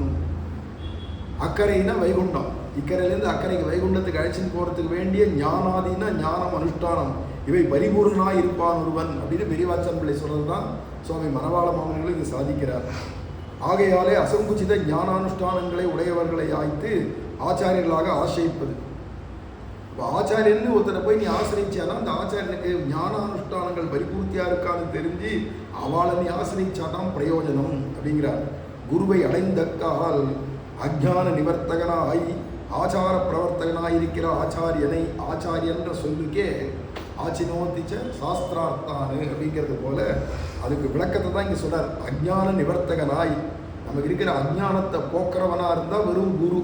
அக்கறைனா வைகுண்டம், இக்கரையிலேருந்து அக்கறைக்கு வைகுண்டத்துக்கு அழைச்சின்னு போகிறதுக்கு வேண்டிய ஞானாதினா ஞானம் அனுஷ்டானம் இவை பரிபூர்ணனாக இருப்பான் ஒருவன் அப்படின்னு பெரியவாச்சான் பிள்ளை சொல்கிறது தான் சுவாமி மணவாள மாமன்கள் இது சாதிக்கிறார். ஆகையாலே அசங்குச்சித ஞானானுஷ்டானங்களை உடையவர்களை ஆய்த்து ஆச்சாரியர்களாக ஆசிரிப்பது. ஆச்சாரியன்னு ஒருத்தரை போய் நீ ஆசிரிச்சானா அந்த ஆச்சாரியனுக்கு ஞானானுஷ்டானங்கள் பரிபூர்த்தியாக இருக்கான்னு தெரிஞ்சு அவளை நீ ஆசிரிச்சாதான் பிரயோஜனம் அப்படிங்கிறார். குருவை அடைந்த கால் அஜ்ஞான நிவர்த்தகனாய் ஆச்சார பிரவர்த்தகனாயிருக்கிற ஆச்சாரியனை ஆச்சாரியன்ற சொல்லுக்கே ஆச்சினோத்திச்ச சாஸ்திரார்த்தானு அப்படிங்கிறது போல அதுக்கு விளக்கத்தை தான் இங்கே சொல்றார். அஜ்ஞான நிவர்த்தகனாய் நமக்கு இருக்கிற அஜ்ஞானத்தை போக்குறவனா இருந்தால் வெறும் குரு.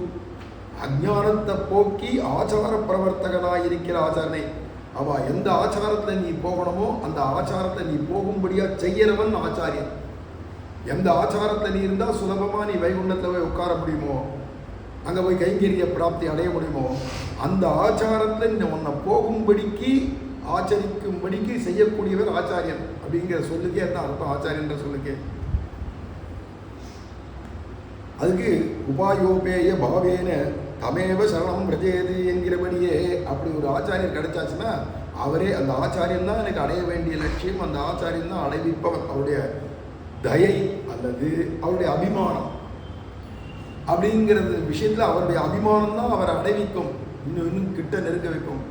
அஜ்ஞானத்தை போக்கி ஆச்சார பிரவர்த்தகனாய் இருக்கிற ஆச்சாரனை அவ எந்த ஆச்சாரத்தில் நீ போகணுமோ அந்த ஆச்சாரத்தை நீ போகும்படியா செய்யறவன் ஆச்சாரியன். எந்த ஆச்சாரத்தில் நீ இருந்தால் சுலபமாக நீ வைகுண்டத்தில் போய் உட்கார முடியுமோ, அங்கே போய் கைங்கரிய பிராப்தி அடைய முடியுமோ, அந்த ஆச்சாரத்தில் இந்த உன்னை போகும்படிக்கு ஆச்சரிக்கும்படிக்கு செய்யக்கூடியவர் ஆச்சாரியன் அப்படிங்கிற சொல்லுக்கே என்ன அர்த்தம் ஆச்சாரியன்ற சொல்லுக்கே. அதுக்கு உபாயோபேய பாவேன தமேவ சரணம் பிரஜேது என்கிறபடியே அப்படி ஒரு ஆச்சாரியர் கிடைச்சாச்சுன்னா அவரே அந்த ஆச்சாரியன் தான் எனக்கு அடைய வேண்டிய லட்சியம், அந்த ஆச்சாரியன் தான் அடைவிப்பவர். அவருடைய தயை அல்லது அவருடைய அபிமானம் அப்படிங்கிறது விஷயத்தில் அவருடைய அபிமானம் தான் அவரை அடைவிக்கும், இன்னும் கிட்ட நெருங்க வைக்கும்.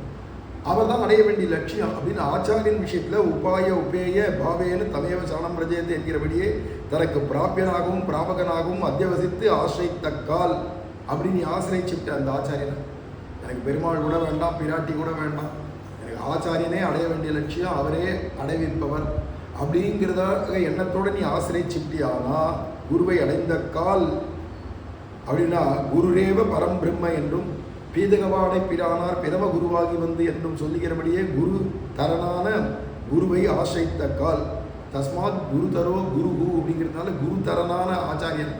அவர் தான் அடைய வேண்டிய லட்சியம் அப்படின்னு ஆச்சாரியன் விஷயத்தில் உபாய உபேய பாவேன தமேவ சரணம் பிரஜேது என்கிறபடியே தனக்கு பிராபியனாகவும் பிராபகனாகவும் அத்தியவசித்து ஆசிரித்தக்கால் அப்படின்னு ஆசிரிச்சுட்ட அந்த ஆச்சாரியனை எனக்கு பெருமாள் கூட வேண்டாம், பிராட்டி கூட வேண்டாம், எனக்கு ஆச்சாரியனே அடைய வேண்டிய லட்சியம், அவரே அடைவிப்பவர் அப்படிங்கிறதாக எண்ணத்தோடு நீ ஆசிரிச்சுட்டியானா குருவை அடைந்த கால் அப்படின்னா குருரேவ பரம்பிரம்ம என்றும் பீதகவாடை பிரானார் பிரம குருவாகி வந்து என்றும் சொல்லுகிறபடியே குரு தரனான குருவை ஆசிரித்த கால் தஸ்மாத் குரு தரோ குரு குரு அப்படிங்கிறதுனால குரு தரனான ஆச்சாரியன்.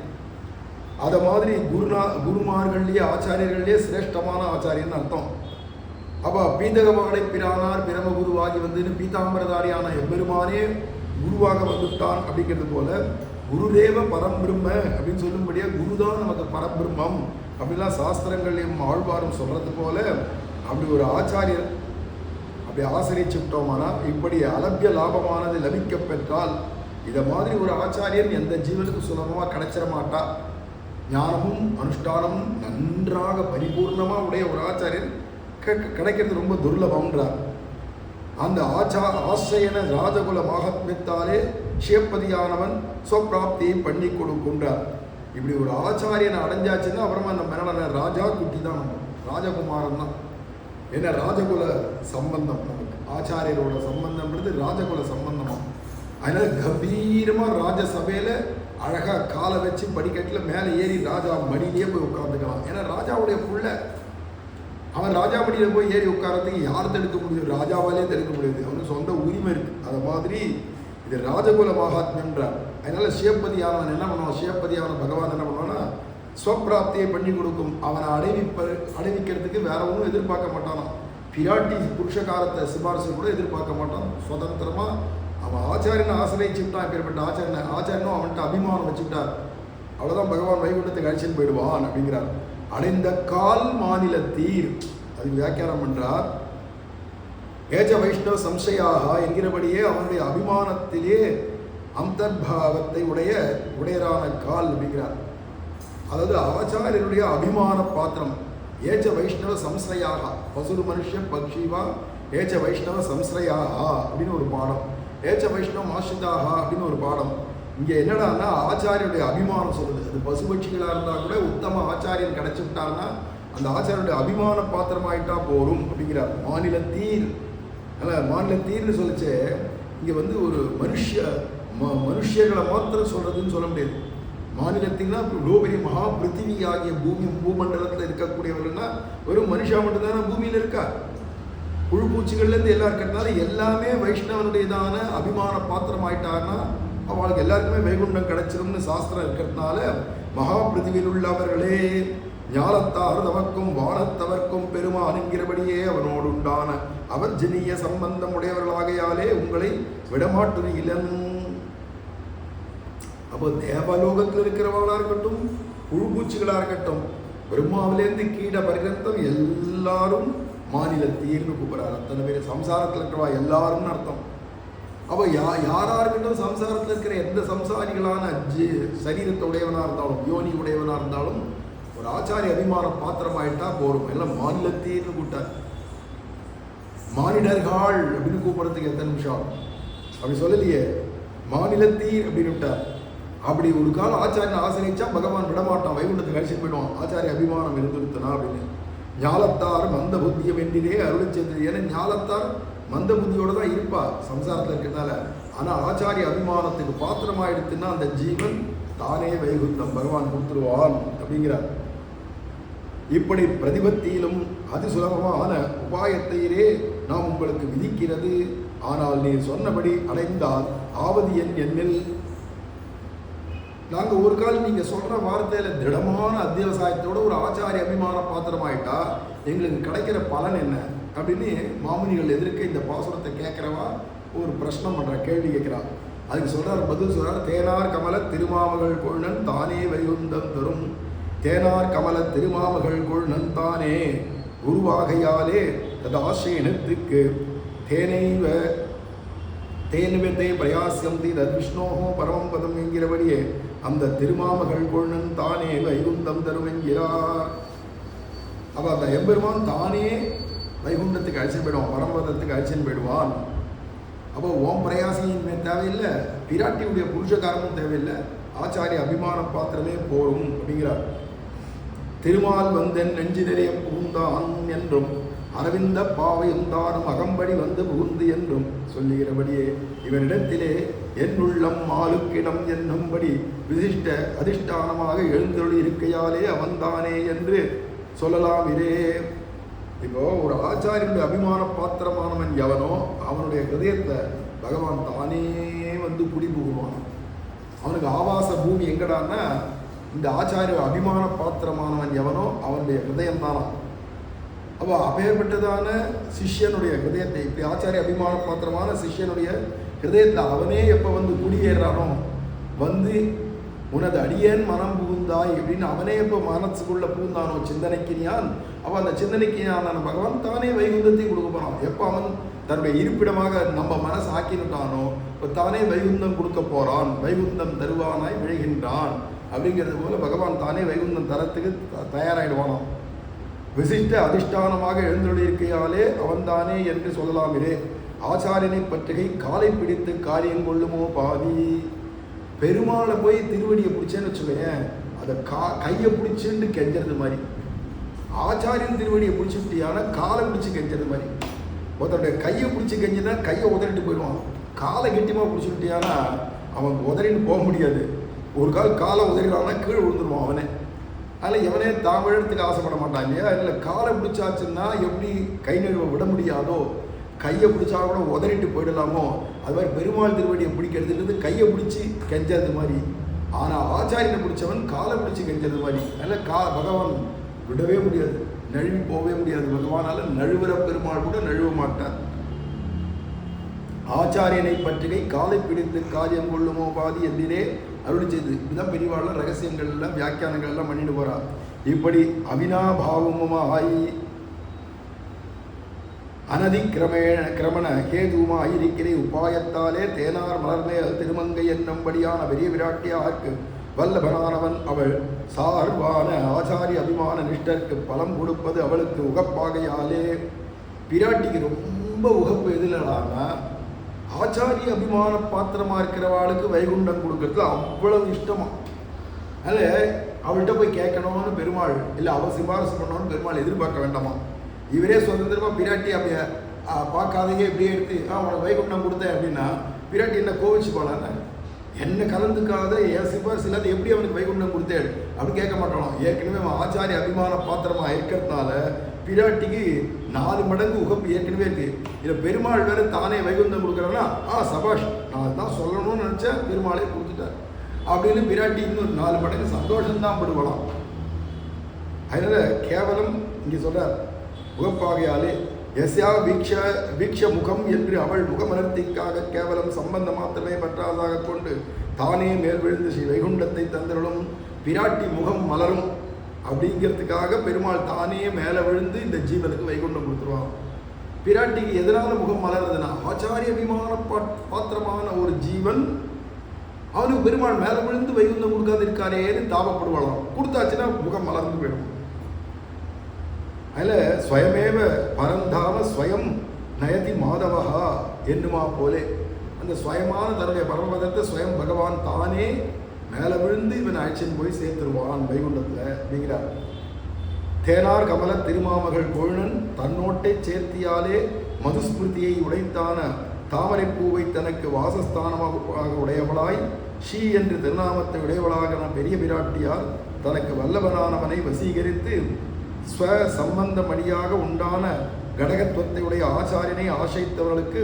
அதை மாதிரி குருமார்கள்லேயே ஆச்சாரியர்கள்லேயே சிரேஷ்டமான ஆச்சாரியன் அர்த்தம். அப்போ பீதகவாடை பிரானார் பிரம குருவாகி வந்துன்னு பீதாம்பரதாரியான எம்பெருமானே குருவாக வந்துட்டான் அப்படிங்கிறது போல குருதேவ பரம்பிரம்ம அப்படின்னு சொல்லும்படியா குருதான் நமக்கு பரபிரம்மம் அப்படிலாம் சாஸ்திரங்களையும் ஆழ்வாரும் சொல்றது போல அப்படி ஒரு ஆச்சாரியர் அப்படி ஆசிரிச்சுட்டோமானா இப்படி அலபிய லாபமானது லபிக்க பெற்றால் இதை மாதிரி ஒரு ஆச்சாரியன் எந்த ஜீவனுக்கு சுலபமாக கிடைச்சிட மாட்டா. ஞானமும் அனுஷ்டானமும் நன்றாக பரிபூர்ணமாக உடைய ஒரு ஆச்சாரியன் கிடைக்கிறது ரொம்ப துர்லபம்ன்றார். அந்த ஆசையன ராஜகுல மகாத்மியத்தாலே சிவப்பதியானவன் சொப்பிராப்தியை பண்ணி கொடுக்கின்றார். இப்படி ஒரு ஆச்சாரியனை அடைஞ்சாச்சுன்னா அப்புறமா நம்ம என்ன ராஜா குட்டி தான், நம்ம ராஜகுமாரன் தான். ஏன்னா ராஜகுல சம்பந்தம், நமக்கு ஆச்சாரியரோட சம்பந்தம்ன்றது ராஜகுல சம்பந்தமா. அதனால கம்பீரமாக ராஜசபையில் அழகாக காலை வச்சு படிக்கட்டில் மேலே ஏறி ராஜா மடியிலே போய் உட்காந்துக்கலாம். ஏன்னா ராஜாவுடைய புள்ள, அவன் ராஜா மடியில் போய் ஏறி உட்காரத்துக்கு யார் தடுக்க முடியும்? ராஜாவாலே தடுக்க முடியாது, அவனுக்கு சொந்த உரிமை இருக்குது. அது மாதிரி இது ராஜகுல மகாத்மன்றார். அதனால சிவப்பதியானவன் என்ன பண்ணுவான்? சிவப்பதியான பகவான் என்ன பண்ணுவான்னா ஸ்வப்பிராப்தியை பண்ணி கொடுக்கும். அவனை அடைவிக்கிறதுக்கு வேற ஒன்றும் எதிர்பார்க்க மாட்டானான். பிராட்டி புருஷகாரத்தை சிபாரிசு கூட எதிர்பார்க்க மாட்டான். சுதந்திரமாக அவன் ஆச்சாரியனை ஆசிரியச்சுட்டான். இப்பேற்பட்ட ஆச்சாரியனும் அவன்கிட்ட அபிமானம் வச்சுக்கிட்டார். அவ்வளோதான், பகவான் வைகுண்டத்துக்கு அழைச்சின்னு போயிடுவான் அப்படிங்கிறார். அடைந்த கால் மாநிலத்தீர், அது வியாக்கியானம் பண்றார். ஏஜ வைஷ்ணவ சம்சயாக என்கிறபடியே அவனுடைய அபிமானத்திலே அந்தர்பாவத்தை உடையரான கால் அப்படிங்கிறார். அதாவது ஆச்சாரியனுடைய அபிமான பாத்திரம். ஏஜ வைஷ்ணவ சம்சயாக, பசுரு மனுஷ பக்ஷிவா ஏஜ வைஷ்ணவ சம்சயாக அப்படின்னு ஒரு பாடம், ஏஜ வைஷ்ணவ ஆசிரிதாக அப்படின்னு ஒரு பாடம். இங்கே என்னடான்னா ஆச்சாரியனுடைய அபிமானம் சொல்லுது. அது பசுபட்சிகளாக இருந்தால் கூட உத்தம ஆச்சாரியன் கிடைச்சிட்டாருன்னா அந்த ஆச்சாரியனுடைய அபிமான பாத்திரமாயிட்டா போரும் அப்படிங்கிறார். மாநிலத்தீர், அதனால் மாநிலத்தீர்னு சொல்லிச்சு. இங்கே வந்து ஒரு மனுஷர்களை மாத்திரம் சொல்றதுன்னு சொல்ல முடியாது. மாநிலத்தின்னா இவ்வளோ பெரிய மகா பிருத்திவி ஆகிய பூமண்டலத்தில் இருக்கக்கூடியவர்கள்னா வெறும் மனுஷா மட்டும்தானே பூமியில் இருக்கா. புழு பூச்சிகள்லேருந்து எல்லாம் இருக்கிறதுனால எல்லாமே வைஷ்ணவனுடையதான அபிமான பாத்திரம் ஆயிட்டாருன்னா அவளுக்கு எல்லாருக்குமே வைகுண்டம் கிடைச்சிரும்னு சாஸ்திரம் இருக்கிறதுனால மகா பிருத்திவியில் உள்ளவர்களே ஞானத்தார் தவர்க்கும் வானத்தவர்க்கும் பெருமான் என்கிறபடியே அவனோடு உண்டான அவர்ஜனீய சம்பந்தம் உடையவர்களாகையாலே உங்களை விடமாட்டு இளன். அப்போ தேவலோகத்தில் இருக்கிறவர்களாக இருக்கட்டும், புழு பூச்சிகளாக இருக்கட்டும், பிரம்மாவிலேருந்து கீழ பரிகந்தம் எல்லாரும் மாநிலத்தீர்னு கூப்பிடுறாரு. அத்தனை பேர் சம்சாரத்தில் இருக்கிறவா எல்லாரும்னு அர்த்தம். அப்போ யாராக இருக்கட்டும், சம்சாரத்தில் இருக்கிற எந்த சம்சாரிகளான சரீரத்தை உடையவனாக இருந்தாலும் யோனி உடையவனாக இருந்தாலும் ஒரு ஆச்சாரிய அபிமான பாத்திரமாயிட்டா போரும். எல்லாம் மாநிலத்தீர்னு கூப்பிட்டார். மானிடர்கள் அப்படின்னு கூப்பிடுறதுக்கு எத்தனை நிமிஷம் அப்படி சொல்லலையே, மாநிலத்தீர் அப்படின்னு விட்டார். அப்படி ஒரு காலம் ஆச்சாரியன் ஆசிரிச்சா பகவான் விடமாட்டான், வைகுண்டத்துக்கு அழிச்சிட்டு போயிடுவான். ஆச்சாரிய அபிமானம் இருந்துருத்தனா அப்படின்னு. ஞாலத்தார் மந்த புத்தியம் என்றே அருள் செய்தது. ஏன்னா ஞாலத்தார் மந்த புத்தியோட தான் இருப்பா சம்சாரத்தில் இருக்கிறதுனால. ஆனால் ஆச்சாரிய அபிமானத்துக்கு பாத்திரமாயிடுத்துன்னா அந்த ஜீவன் தானே வைகுண்டம் பகவான் கொடுத்துருவான் அப்படிங்கிறார். இப்படி பிரதிபத்தியிலும் அதி சுலபமான உபாயத்தையே நாம் உங்களுக்கு விதிக்கிறது. ஆனால் நீர் சொன்னபடி அடைந்தால் ஆவது என்னில். நாங்கள் ஒரு காலம் நீங்கள் சொல்கிற வார்த்தையில் திடமான அத்தியவசாயத்தோட ஒரு ஆச்சாரிய அபிமான பாத்திரமாயிட்டா எங்களுக்கு கிடைக்கிற பலன் என்ன அப்படின்னு மாமுனிகள் எதிர்க்க இந்த பாசுரத்தை கேட்குறவா ஒரு பிரச்சனை பண்ணுற கேள்வி கேட்குறா. அதுக்கு சொல்கிறார், பதில் சொல்கிறார். தேனார் கமல திருமாமகள் கொள்நன் தானே வைகுந்தம் தரும். தேனார் கமல திருமாமகள் கொள்நன் தானே குருவாகையாலே ததாசேனத்துக்கு தேனுவத்தை பிரயாசியம் தீரத் விஷ்ணோகோ பரமம் பதம் என்கிறபடியே அந்த திருமாமகள் கொள்நன் தானே வைகுந்தம் தரும் என்கிறார். அப்போ அந்த எம்பெருமான் தானே வைகுண்டத்துக்கு அழிச்சுன்னு போயிடுவான், பரமபதத்துக்கு அழிச்சுன்னு போயிடுவான். அப்போ ஓம் பிரயாசியின் தேவையில்லை, பிராட்டியுடைய புருஷகாரமும் தேவையில்லை, ஆச்சாரிய அபிமான பாத்திரமே போரும் அப்படிங்கிறார். திருமால் வந்தென் நெஞ்சு நிறைய புகுந்தான் என்றும் அரவிந்த பாவையும் தானும் அகம்படி வந்து புகுந்து என்றும் சொல்லுகிறபடியே இவனிடத்திலே என் உள்ளம் மாலுக்கிடம் என்னும்படி விசிஷ்ட அதிஷ்டானமாக எழுந்தொழி இருக்கையாலே அவன்தானே என்று சொல்லலாம். இதே இப்போ ஒரு ஆச்சாரியனுடைய அபிமான பாத்திரமானவன் எவனோ அவனுடைய ஹிருதயத்தை பகவான் தானே வந்து குடி புகுவான். அவனுக்கு ஆவாச பூமி எங்கடான்னா இந்த ஆச்சாரிய அபிமான பாத்திரமானவன் எவனோ அவனுடைய ஹிருதயம் தானா. அப்போ அப்பேற்பட்டதான சிஷ்யனுடைய ஹிருதயத்தை, இப்படி ஆச்சாரிய அபிமான பாத்திரமான சிஷ்யனுடைய ஹிருதயத்தில் அவனே எப்போ வந்து குடியேறானோ, வந்து உனது அடியேன் மனம் புகுந்தாய் அப்படின்னு அவனே எப்போ மனசுக்குள்ள புகுந்தானோ சிந்தனைக்கினியான், அப்போ அந்த சிந்தனைக்கான பகவான் தானே வைகுந்தத்தை கொடுக்க போகிறான். எப்போ அவன் தன்னுடைய இருப்பிடமாக நம்ம மனசு ஆக்கினுட்டானோ இப்போ தானே வைகுந்தம் கொடுக்க போகிறான். வைகுந்தம் தருவானாய் விழுகின்றான் அப்படிங்கிறது போல பகவான் தானே வைகுந்தம் தரத்துக்கு தயாராகிடுவானாம். விசிஷ்ட அதிஷ்டானமாக எழுந்துள்ளிருக்கையாலே அவன்தானே என்று சொல்லலாமிலே. ஆச்சாரியனை பற்றுகை காலை பிடித்து காரியம் கொள்ளுமோ பாதி. பெருமாளை போய் திருவடியை பிடிச்சேன்னு வச்சுக்கேன், அதை கையை பிடிச்சுன்னு கெஞ்சறது மாதிரி. ஆச்சாரியன் திருவடியை பிடிச்சிட்டியான காலை பிடிச்சி கெஞ்சறது மாதிரி. ஒருத்தருடைய கையை பிடிச்சி கெஞ்சினா கையை உதறிட்டு போயிடுவான். காலை கெட்டியமாக பிடிச்சிட்டியானா அவன் உதறின்னு போக முடியாது. ஒரு காலை உதறினான்னா கீழே விழுந்துருவான் அவனே. அதில் எவனே தாமிழத்துக்கு ஆசைப்பட மாட்டான் இல்லையா. இல்லை காலை பிடிச்சாச்சுன்னா எப்படி கை நழுவ விட முடியாதோ, கையை பிடிச்சா கூட உதறிட்டு போயிடலாமோ, அது மாதிரி பெருமாள் திருவடியை பிடிக்கிறதுன்றது கையை பிடிச்சி கெஞ்சது மாதிரி. ஆனால் ஆச்சாரியனை பிடிச்சவன் காலை பிடிச்சி கெஞ்சது மாதிரி. அதில் பகவான் விடவே முடியாது, நழுவி போகவே முடியாது. பகவானால் நழுவுற பெருமாள் கூட நழுவ மாட்டார். ஆச்சாரியனை பற்றிகை காலை பிடித்து காரியம் கொள்ளுமோ பாதி என்றே அருள் செய்து. இதுதான் பெரியவாள் ரகசியங்கள் எல்லாம் வியாக்கியானங்கள் எல்லாம் பண்ணிட்டு போறார். இப்படி அவினாபாவமாய் கிரமண கேதுமாய் இருக்கிற உபாயத்தாலே தேனார் மலர்மேல் திருமங்கை என்னும்படியான பெரிய விராட்டியார்க்கு வல்லபனானவன் அவள் சார்பான ஆச்சாரிய அபிமான நிஷ்டருக்கு பலம் கொடுப்பது அவளுக்கு உகப்பாகையாலே. பிராட்டிக்கு ரொம்ப உகப்பு எதிரானா ஆச்சாரிய அபிமான பாத்திரமா இருக்கிறவாளுக்கு வைகுண்டம் கொடுக்கறதுல அவ்வளவு இஷ்டமா. அதில் அவள்கிட்ட போய் கேட்கணும்னு பெருமாள் இல்லை, அவள் சிபாரசு பண்ணணும்னு பெருமாள் எதிர்பார்க்க வேண்டாமா. இவரே சுதந்திரமா பிராட்டி அப்படியே பார்க்காதீங்க இப்படியே எடுத்து அவனை வைகுண்டம் கொடுத்தேன் அப்படின்னா பிராட்டி என்ன கோவிச்சு போலான்னு, என்ன கலந்துக்காத என் சிபாரசு இல்லாத எப்படி அவனுக்கு வைகுண்டம் கொடுத்தேன் அப்படின்னு கேட்க மாட்டானோ. ஏற்கனவே அவன் ஆச்சாரிய அபிமான பாத்திரமா இருக்கிறதுனால பிராட்டிக்கு 4 மடங்கு உகப்பு ஏற்கனவே இருக்கு. இதில் பெருமாள் வேறு தானே வைகுந்தம் கொடுக்குறாங்கன்னா சபாஷ், நான் தான் சொல்லணும்னு நினச்சேன், பெருமாளே கொடுத்துட்டார் அப்படின்னு பிராட்டி இன்னும் 4 மடங்கு சந்தோஷம்தான் படுவலாம். அதனால கேவலம் இங்கே சொல்றார் உகப்பாகையாலே எஸ்யா வீக்ஷ முகம் என்று அவள் முகமலர்த்திக்காக கேவலம் சம்பந்தம் மாத்திரமே பற்றாதாக கொண்டு தானே மேல் விழுந்து ஸ்ரீ வைகுண்டத்தை தந்தருளும் பிராட்டி முகம் மலரும் அப்படிங்கிறதுக்காக பெருமாள் தானே மேலே விழுந்து இந்த ஜீவனுக்கு வைகுண்டம் கொடுத்துருவான். பிராட்டிக்கு எதனால முகம் மலர்றதுன்னா ஆச்சாரிய அபிமான பாத்திரமான ஒரு ஜீவன் அவனுக்கு பெருமாள் மேலே விழுந்து வைகுண்டம் கொடுக்காது இருக்காரேன்னு தாபப்படுவாளாம். கொடுத்தாச்சுன்னா முகம் மலர்ந்து போயிடும். அதில் ஸ்வயமேவ பரந்தாம ஸ்வயம் நயதி மாதவஹா என்னுமா போலே அந்த ஸ்வயமான தன்னுடைய பரமபதத்தை ஸ்வயம் பகவான் தானே மேலே விழுந்து இவன் அழைச்சின்னு போய் சேர்த்துருவான் வைகுண்டத்தில் அப்படிங்கிறார். தேனார் கமல திருமாமகள் கோழன் தன்னோட்டை சேர்த்தியாலே மதுஸ்மிருதியை உடைத்தான தாமரை பூவை தனக்கு வாசஸ்தானமாக உடையவளாய் ஷீ என்று திருநாமத்தை உடையவளாக பெரிய பிராட்டியார் தனக்கு வல்லவனானவனை வசீகரித்து ஸ்வ சம்பந்தமடியாக உண்டான கடகத்துவத்தை உடைய ஆச்சாரியனை ஆசைத்தவர்களுக்கு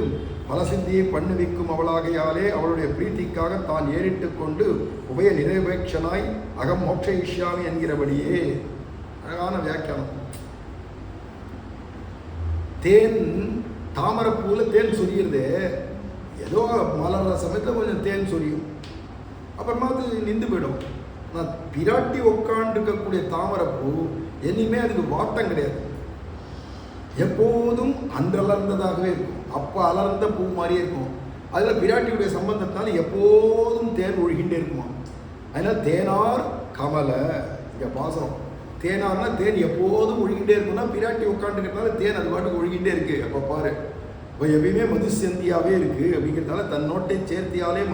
பலசித்தியை பண்ணுவிக்கும் அவளாகையாலே அவளுடைய பிரீத்திக்காக தான் ஏறிட்டு கொண்டு உபய நிரபேட்சனாய் அகம் மோட்ச இஷ்யாமி என்கிறபடியே. அழகான வியாக்கியானம். தேன் தாமரைப்பூல தேன் சொரியுறது, ஏதோ மலர்ற சமயத்தில் கொஞ்சம் தேன் சொரியும், அப்புறமா அது நின்று போயிடும். ஆனால் பிராட்டி உட்காண்டிருக்கக்கூடிய தாமரைப்பூ இனிமே அதுக்கு வாட்டம் கிடையாது, எப்போதும் அன்றலர்ந்ததாகவே இருக்கும். அப்போ அலர்ந்த பூ மாதிரியே இருக்கும். அதில் பிராட்டியுடைய சம்பந்தத்தால் எப்போதும் தேன் ஒழுகின்றே இருக்குமா. அதனால் தேனார் கமல இங்கே பாசனம். தேனார்னா தேன் எப்போதும் ஒழுகின்றே இருக்கும்னா பிராட்டி உட்காந்துக்கிறதுனால தேன் அது பாட்டுக்கு ஒழுகின்றே இருக்கு. அப்போ பாரு, இப்போ எப்பயுமே மது செந்தியாவே இருக்கு அப்படிங்கிறதுனால தன்னோட்டை சேர்த்தியாலே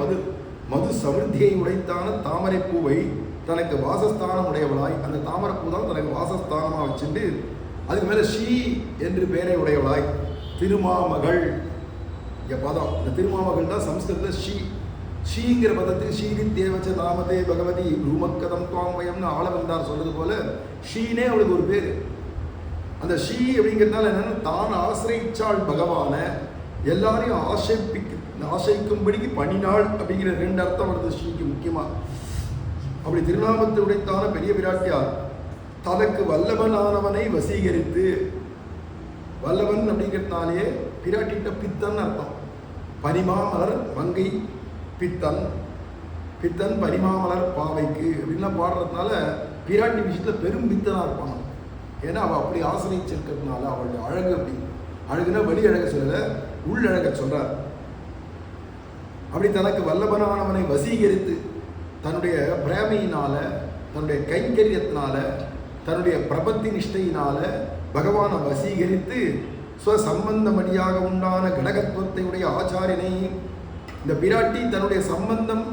மது சமிருத்தியை உடைத்தான தாமரை பூவை தனக்கு வாசஸ்தானம் உடையவளாய், அந்த தாமரைப்பூ தான் தனக்கு வாசஸ்தானமாக வச்சுட்டு அதுக்கு மேலே ஷீ என்று பெயரை உடையவளாய் திருமாமகள். இங்கே பதம், இந்த திருமாமகள் தான் சம்ஸ்கிருதத்தில் ஷீங்கிற பதத்துக்கு ஷீரி தேவச்ச நாமதே பகவதி ரூமக்கதம் துவாமயம்னு ஆளவந்தார் சொல்றது போல ஷீனே அவளுக்கு ஒரு பேர். அந்த ஷீ அப்படிங்கிறதுனால என்னன்னா தான் ஆசிரிச்சாள் பகவான, எல்லாரையும் ஆசைக்கும்படிக்கு பண்ணினாள் அப்படிங்கிற 2 அர்த்தம் வருது ஷீக்கு முக்கியமாக. அப்படி திருநாமத்தை உடைத்தான பெரிய பிராட்டியார் தனக்கு வல்லவனானவனை வசீகரித்து, வல்லவன் அப்படிங்கிறதுனாலே பிராட்டிட்ட பித்தன் அர்த்தம். பனிமாமலர் மங்கை பித்தன், பித்தன் பனிமாமலர் பாவைக்கு அப்படின்லாம் பாடுறதுனால பிராட்டி விஷயத்தில் பெரும் பித்தனாக இருப்பான். ஏன்னா அவள் அப்படி ஆசிரியச்சிருக்கிறதுனால அவளுடைய அழகு அப்படி. அழகுனா வெளி அழக சொல்லலை, உள் அழக சொல்றார். அப்படி தனக்கு வல்லபனானவனை வசீகரித்து தன்னுடைய பிரேமையினால, தன்னுடைய கைங்கரியத்தினால, தன்னுடைய பிரபத்தி நிஷ்டையினால பகவானை வசீகரித்து ஸ்வசம்பந்தமடியாக உண்டான கடகத்துவத்தை உடைய ஆச்சாரியனை, இந்த பிராட்டி தன்னுடைய சம்பந்தம்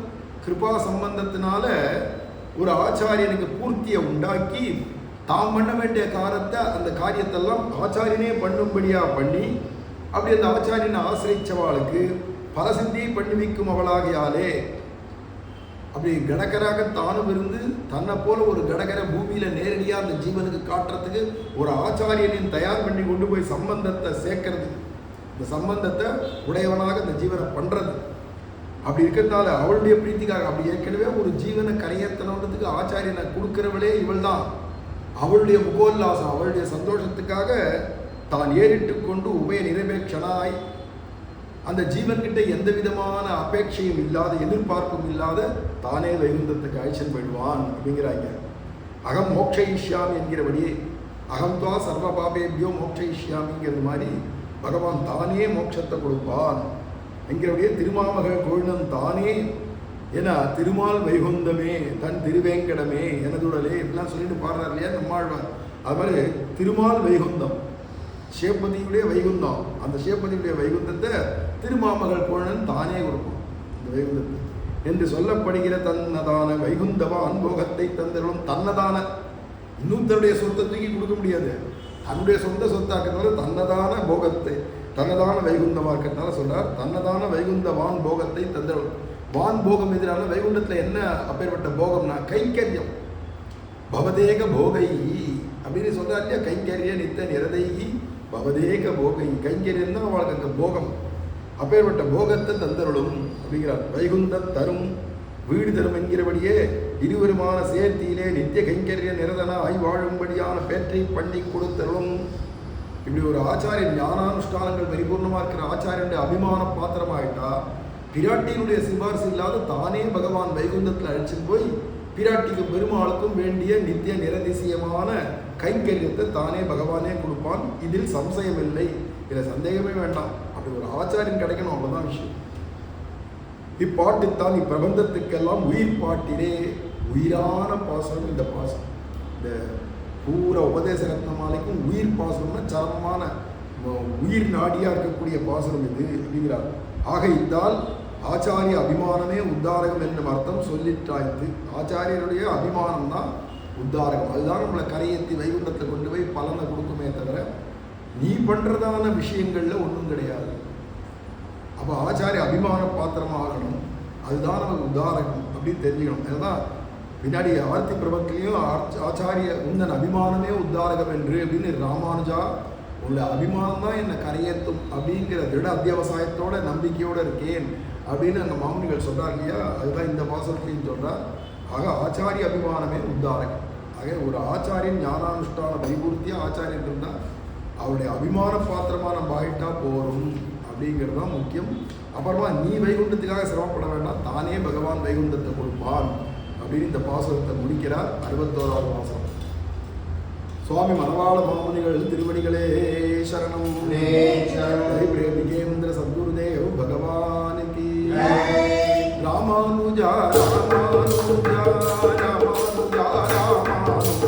கிருபா சம்பந்தத்தினால ஒரு ஆச்சாரியனுக்கு பூர்த்தியை உண்டாக்கி தாம் பண்ண வேண்டிய அந்த காரியத்தெல்லாம் ஆச்சாரியனே பண்ணும்படியா பண்ணி, அப்படி அந்த ஆச்சாரியனை ஆசிரியச்சவாளுக்கு பலசிந்தியை பண்ணி வைக்கும் அவளாகியாலே அப்படி கடகராக தானும் இருந்து தன்னை போல ஒரு கடகர பூமியில நேரடியாக அந்த ஜீவனுக்கு காட்டுறதுக்கு ஒரு ஆச்சாரியனையும் தயார் பண்ணி கொண்டு போய் சம்பந்தத்தை சேர்க்கறது, இந்த சம்பந்தத்தை உடையவனாக இந்த ஜீவனை பண்றது. அப்படி இருக்கிறதுனால அவளுடைய பிரீத்திக்காக, அப்படி ஏற்கனவே ஒரு ஜீவனை கரையேற்றணுன்றதுக்கு ஆச்சாரியனை கொடுக்கிறவளே இவள் தான். அவளுடைய முகோல்லாசம், அவளுடைய சந்தோஷத்துக்காக தான் ஏறிட்டு கொண்டு உபய நிரபேட்சனாய் அந்த ஜீவன்கிட்ட எந்த விதமான அபேட்சையும் இல்லாத, எதிர்பார்ப்பும் இல்லாத தானே வைகுந்தத்துக்கு அழைச்சன் போயிடுவான் அப்படிங்கிறாங்க. அகம் மோட்சயிஷ்யாமி என்கிறபடியே, அகம்துவா சர்வ பாபேபியோ மோட்சயிஷ்யாமிங்கிறது மாதிரி பகவான் தானே மோட்சத்தை கொடுப்பான் என்கிறபடியே திருமாமகள் கோவிந்தன் தானே என திருமால் வைகுந்தமே தன் திருவேங்கடமே எனதுடலே இப்படிலாம் சொல்லிட்டு பாடுறாரு இல்லையா நம்மாழ்வார். அது மாதிரி திருமால் வைகுந்தம், சேப்பதியுடைய வைகுந்தம், அந்த சேப்பதியுடைய வைகுந்தத்தை திருமாமகள் கோழன் தானே கொடுக்கும் இந்த வைகுந்தத்தை என்று சொல்லப்படுகிற தன்னதான வைகுந்தவான் போகத்தை தந்தரும். தன்னதான இன்னொருத்தருடைய சொத்தை தூக்கி கொடுக்க முடியாது, தன்னுடைய சொந்த சொத்தாக்கிறதுனால தன்னதான போகத்தை, தன்னதான வைகுந்தமாக இருக்கிறதுனால சொல்றார் தன்னதான வைகுந்தவான் போகத்தை தந்தரும். வான் போகம் எதிரான வைகுண்டத்தில் என்ன அப்பேற்பட்ட போகம்னா கைங்கரியம். பவதேக போகை அப்படின்னு சொல்றாரு இல்லையா, கைங்கரிய நித்த நிரதைகி பவதேக போகை, கைங்கரியம் தான் அவளுக்கு அந்த போகம். அப்பேற்பட்ட போகத்தை தந்தருளும் அப்படிங்கிறார். வைகுந்த தரும் வீடு தரும் என்கிறபடியே இருவருமான சேர்த்தியிலே நித்திய கைங்கரிய நிரதனாய் வாழும்படியான பேற்றை பண்ணி கொடுத்தருளும். இப்படி ஒரு ஆச்சாரியன் ஞானானுஷ்டானங்கள் பரிபூர்ணமாக இருக்கிற ஆச்சாரியனுடைய அபிமான பாத்திரமாயிட்டா பிராட்டியினுடைய சிபாரிசு இல்லாத தானே பகவான் வைகுந்தத்தில் அழைச்சிட்டு போய் பிராட்டிக்கு பெருமாளுக்கும் வேண்டிய நித்திய நிரதிசயமான கைங்கரியத்தை தானே பகவானே கொடுப்பான். இதில் சம்சயம் இல்லை, இதில் சந்தேகமே வேண்டாம். அப்படி ஒரு ஆச்சாரியன் கிடைக்கணும், அவ்வளோதான் விஷயம். இப்பாட்டுத்தான் இப்பிரபந்தத்துக்கெல்லாம் உயிர் பாட்டிலே உயிரான பாசனம் இந்த பாசனம். இந்த பூரா உபதேச ரத்னமாலைக்கும் உயிர் பாசனம்னா சரமமான உயிர் நாடியாக இருக்கக்கூடிய பாசனம் இது அப்படிங்கிறார். ஆக இத்தால் ஆச்சாரிய அபிமானமே உத்தாரகம் என்னும் அர்த்தம் சொல்லிட்டாய்த்து. ஆச்சாரியருடைய அபிமானம் தான் உத்தாரகம். அதுதான் நம்மளை கரையேற்றி வைகுண்டத்தை கொண்டு போய் பலனை கொடுக்குமே தவிர நீ பண்ணுறதான விஷயங்களில் ஒன்றும் கிடையாது. அப்போ ஆச்சாரிய அபிமான பாத்திரமாகணும், அதுதான் நமக்கு உத்தாரகம் அப்படின்னு தெரிஞ்சுக்கணும். அதுதான் பின்னாடி ஆர்த்தி பிரபத்திலையும் ஆச்சாரிய உந்தன் அபிமானமே உத்தாரகம் என்று அப்படின்னு ராமானுஜா உள்ள அபிமானம் தான் என்னை கரையேற்றும் அப்படிங்கிற திட அத்தியாவசாயத்தோட நம்பிக்கையோடு இருக்கேன் அப்படின்னு அந்த மாமுனிகள் சொல்கிறார் இல்லையா, அதுதான் இந்த பாசனத்தையும் சொல்கிறார். ஆக ஆச்சாரிய அபிமானமே உத்தாரகம். ஆக ஒரு ஆச்சாரியன் ஞானானுஷ்டான பரிபூர்த்தியாக ஆச்சாரியன் இருந்தால் அவருடைய அபிமான பாத்திரமாக நம்ம ஆகிட்டா போகும் அப்படிங்கிறது தான் முக்கியம். அப்புறமா நீ வைகுண்டத்துக்காக சிரமப்பட வேண்டாம், தானே பகவான் வைகுண்டத்தை கொடுப்பான் அப்படின்னு இந்த பாசனத்தை முடிக்கிறார். 61வது பாசனம். சுவாமி மனவாள மாமுனிகள் திருவடிகளே சரணம். பிரேமிகேந்திர சத்குருதேவ் பகவானுக்கு ராமானுஜா ராமானுஜா ராமானுஜா ராமானுஜா.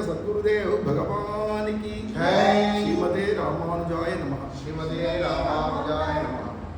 सद्गुरुदेव भगवान की श्रीमते रामानुजाय नमः। श्रीमते रामानुजाय नमः।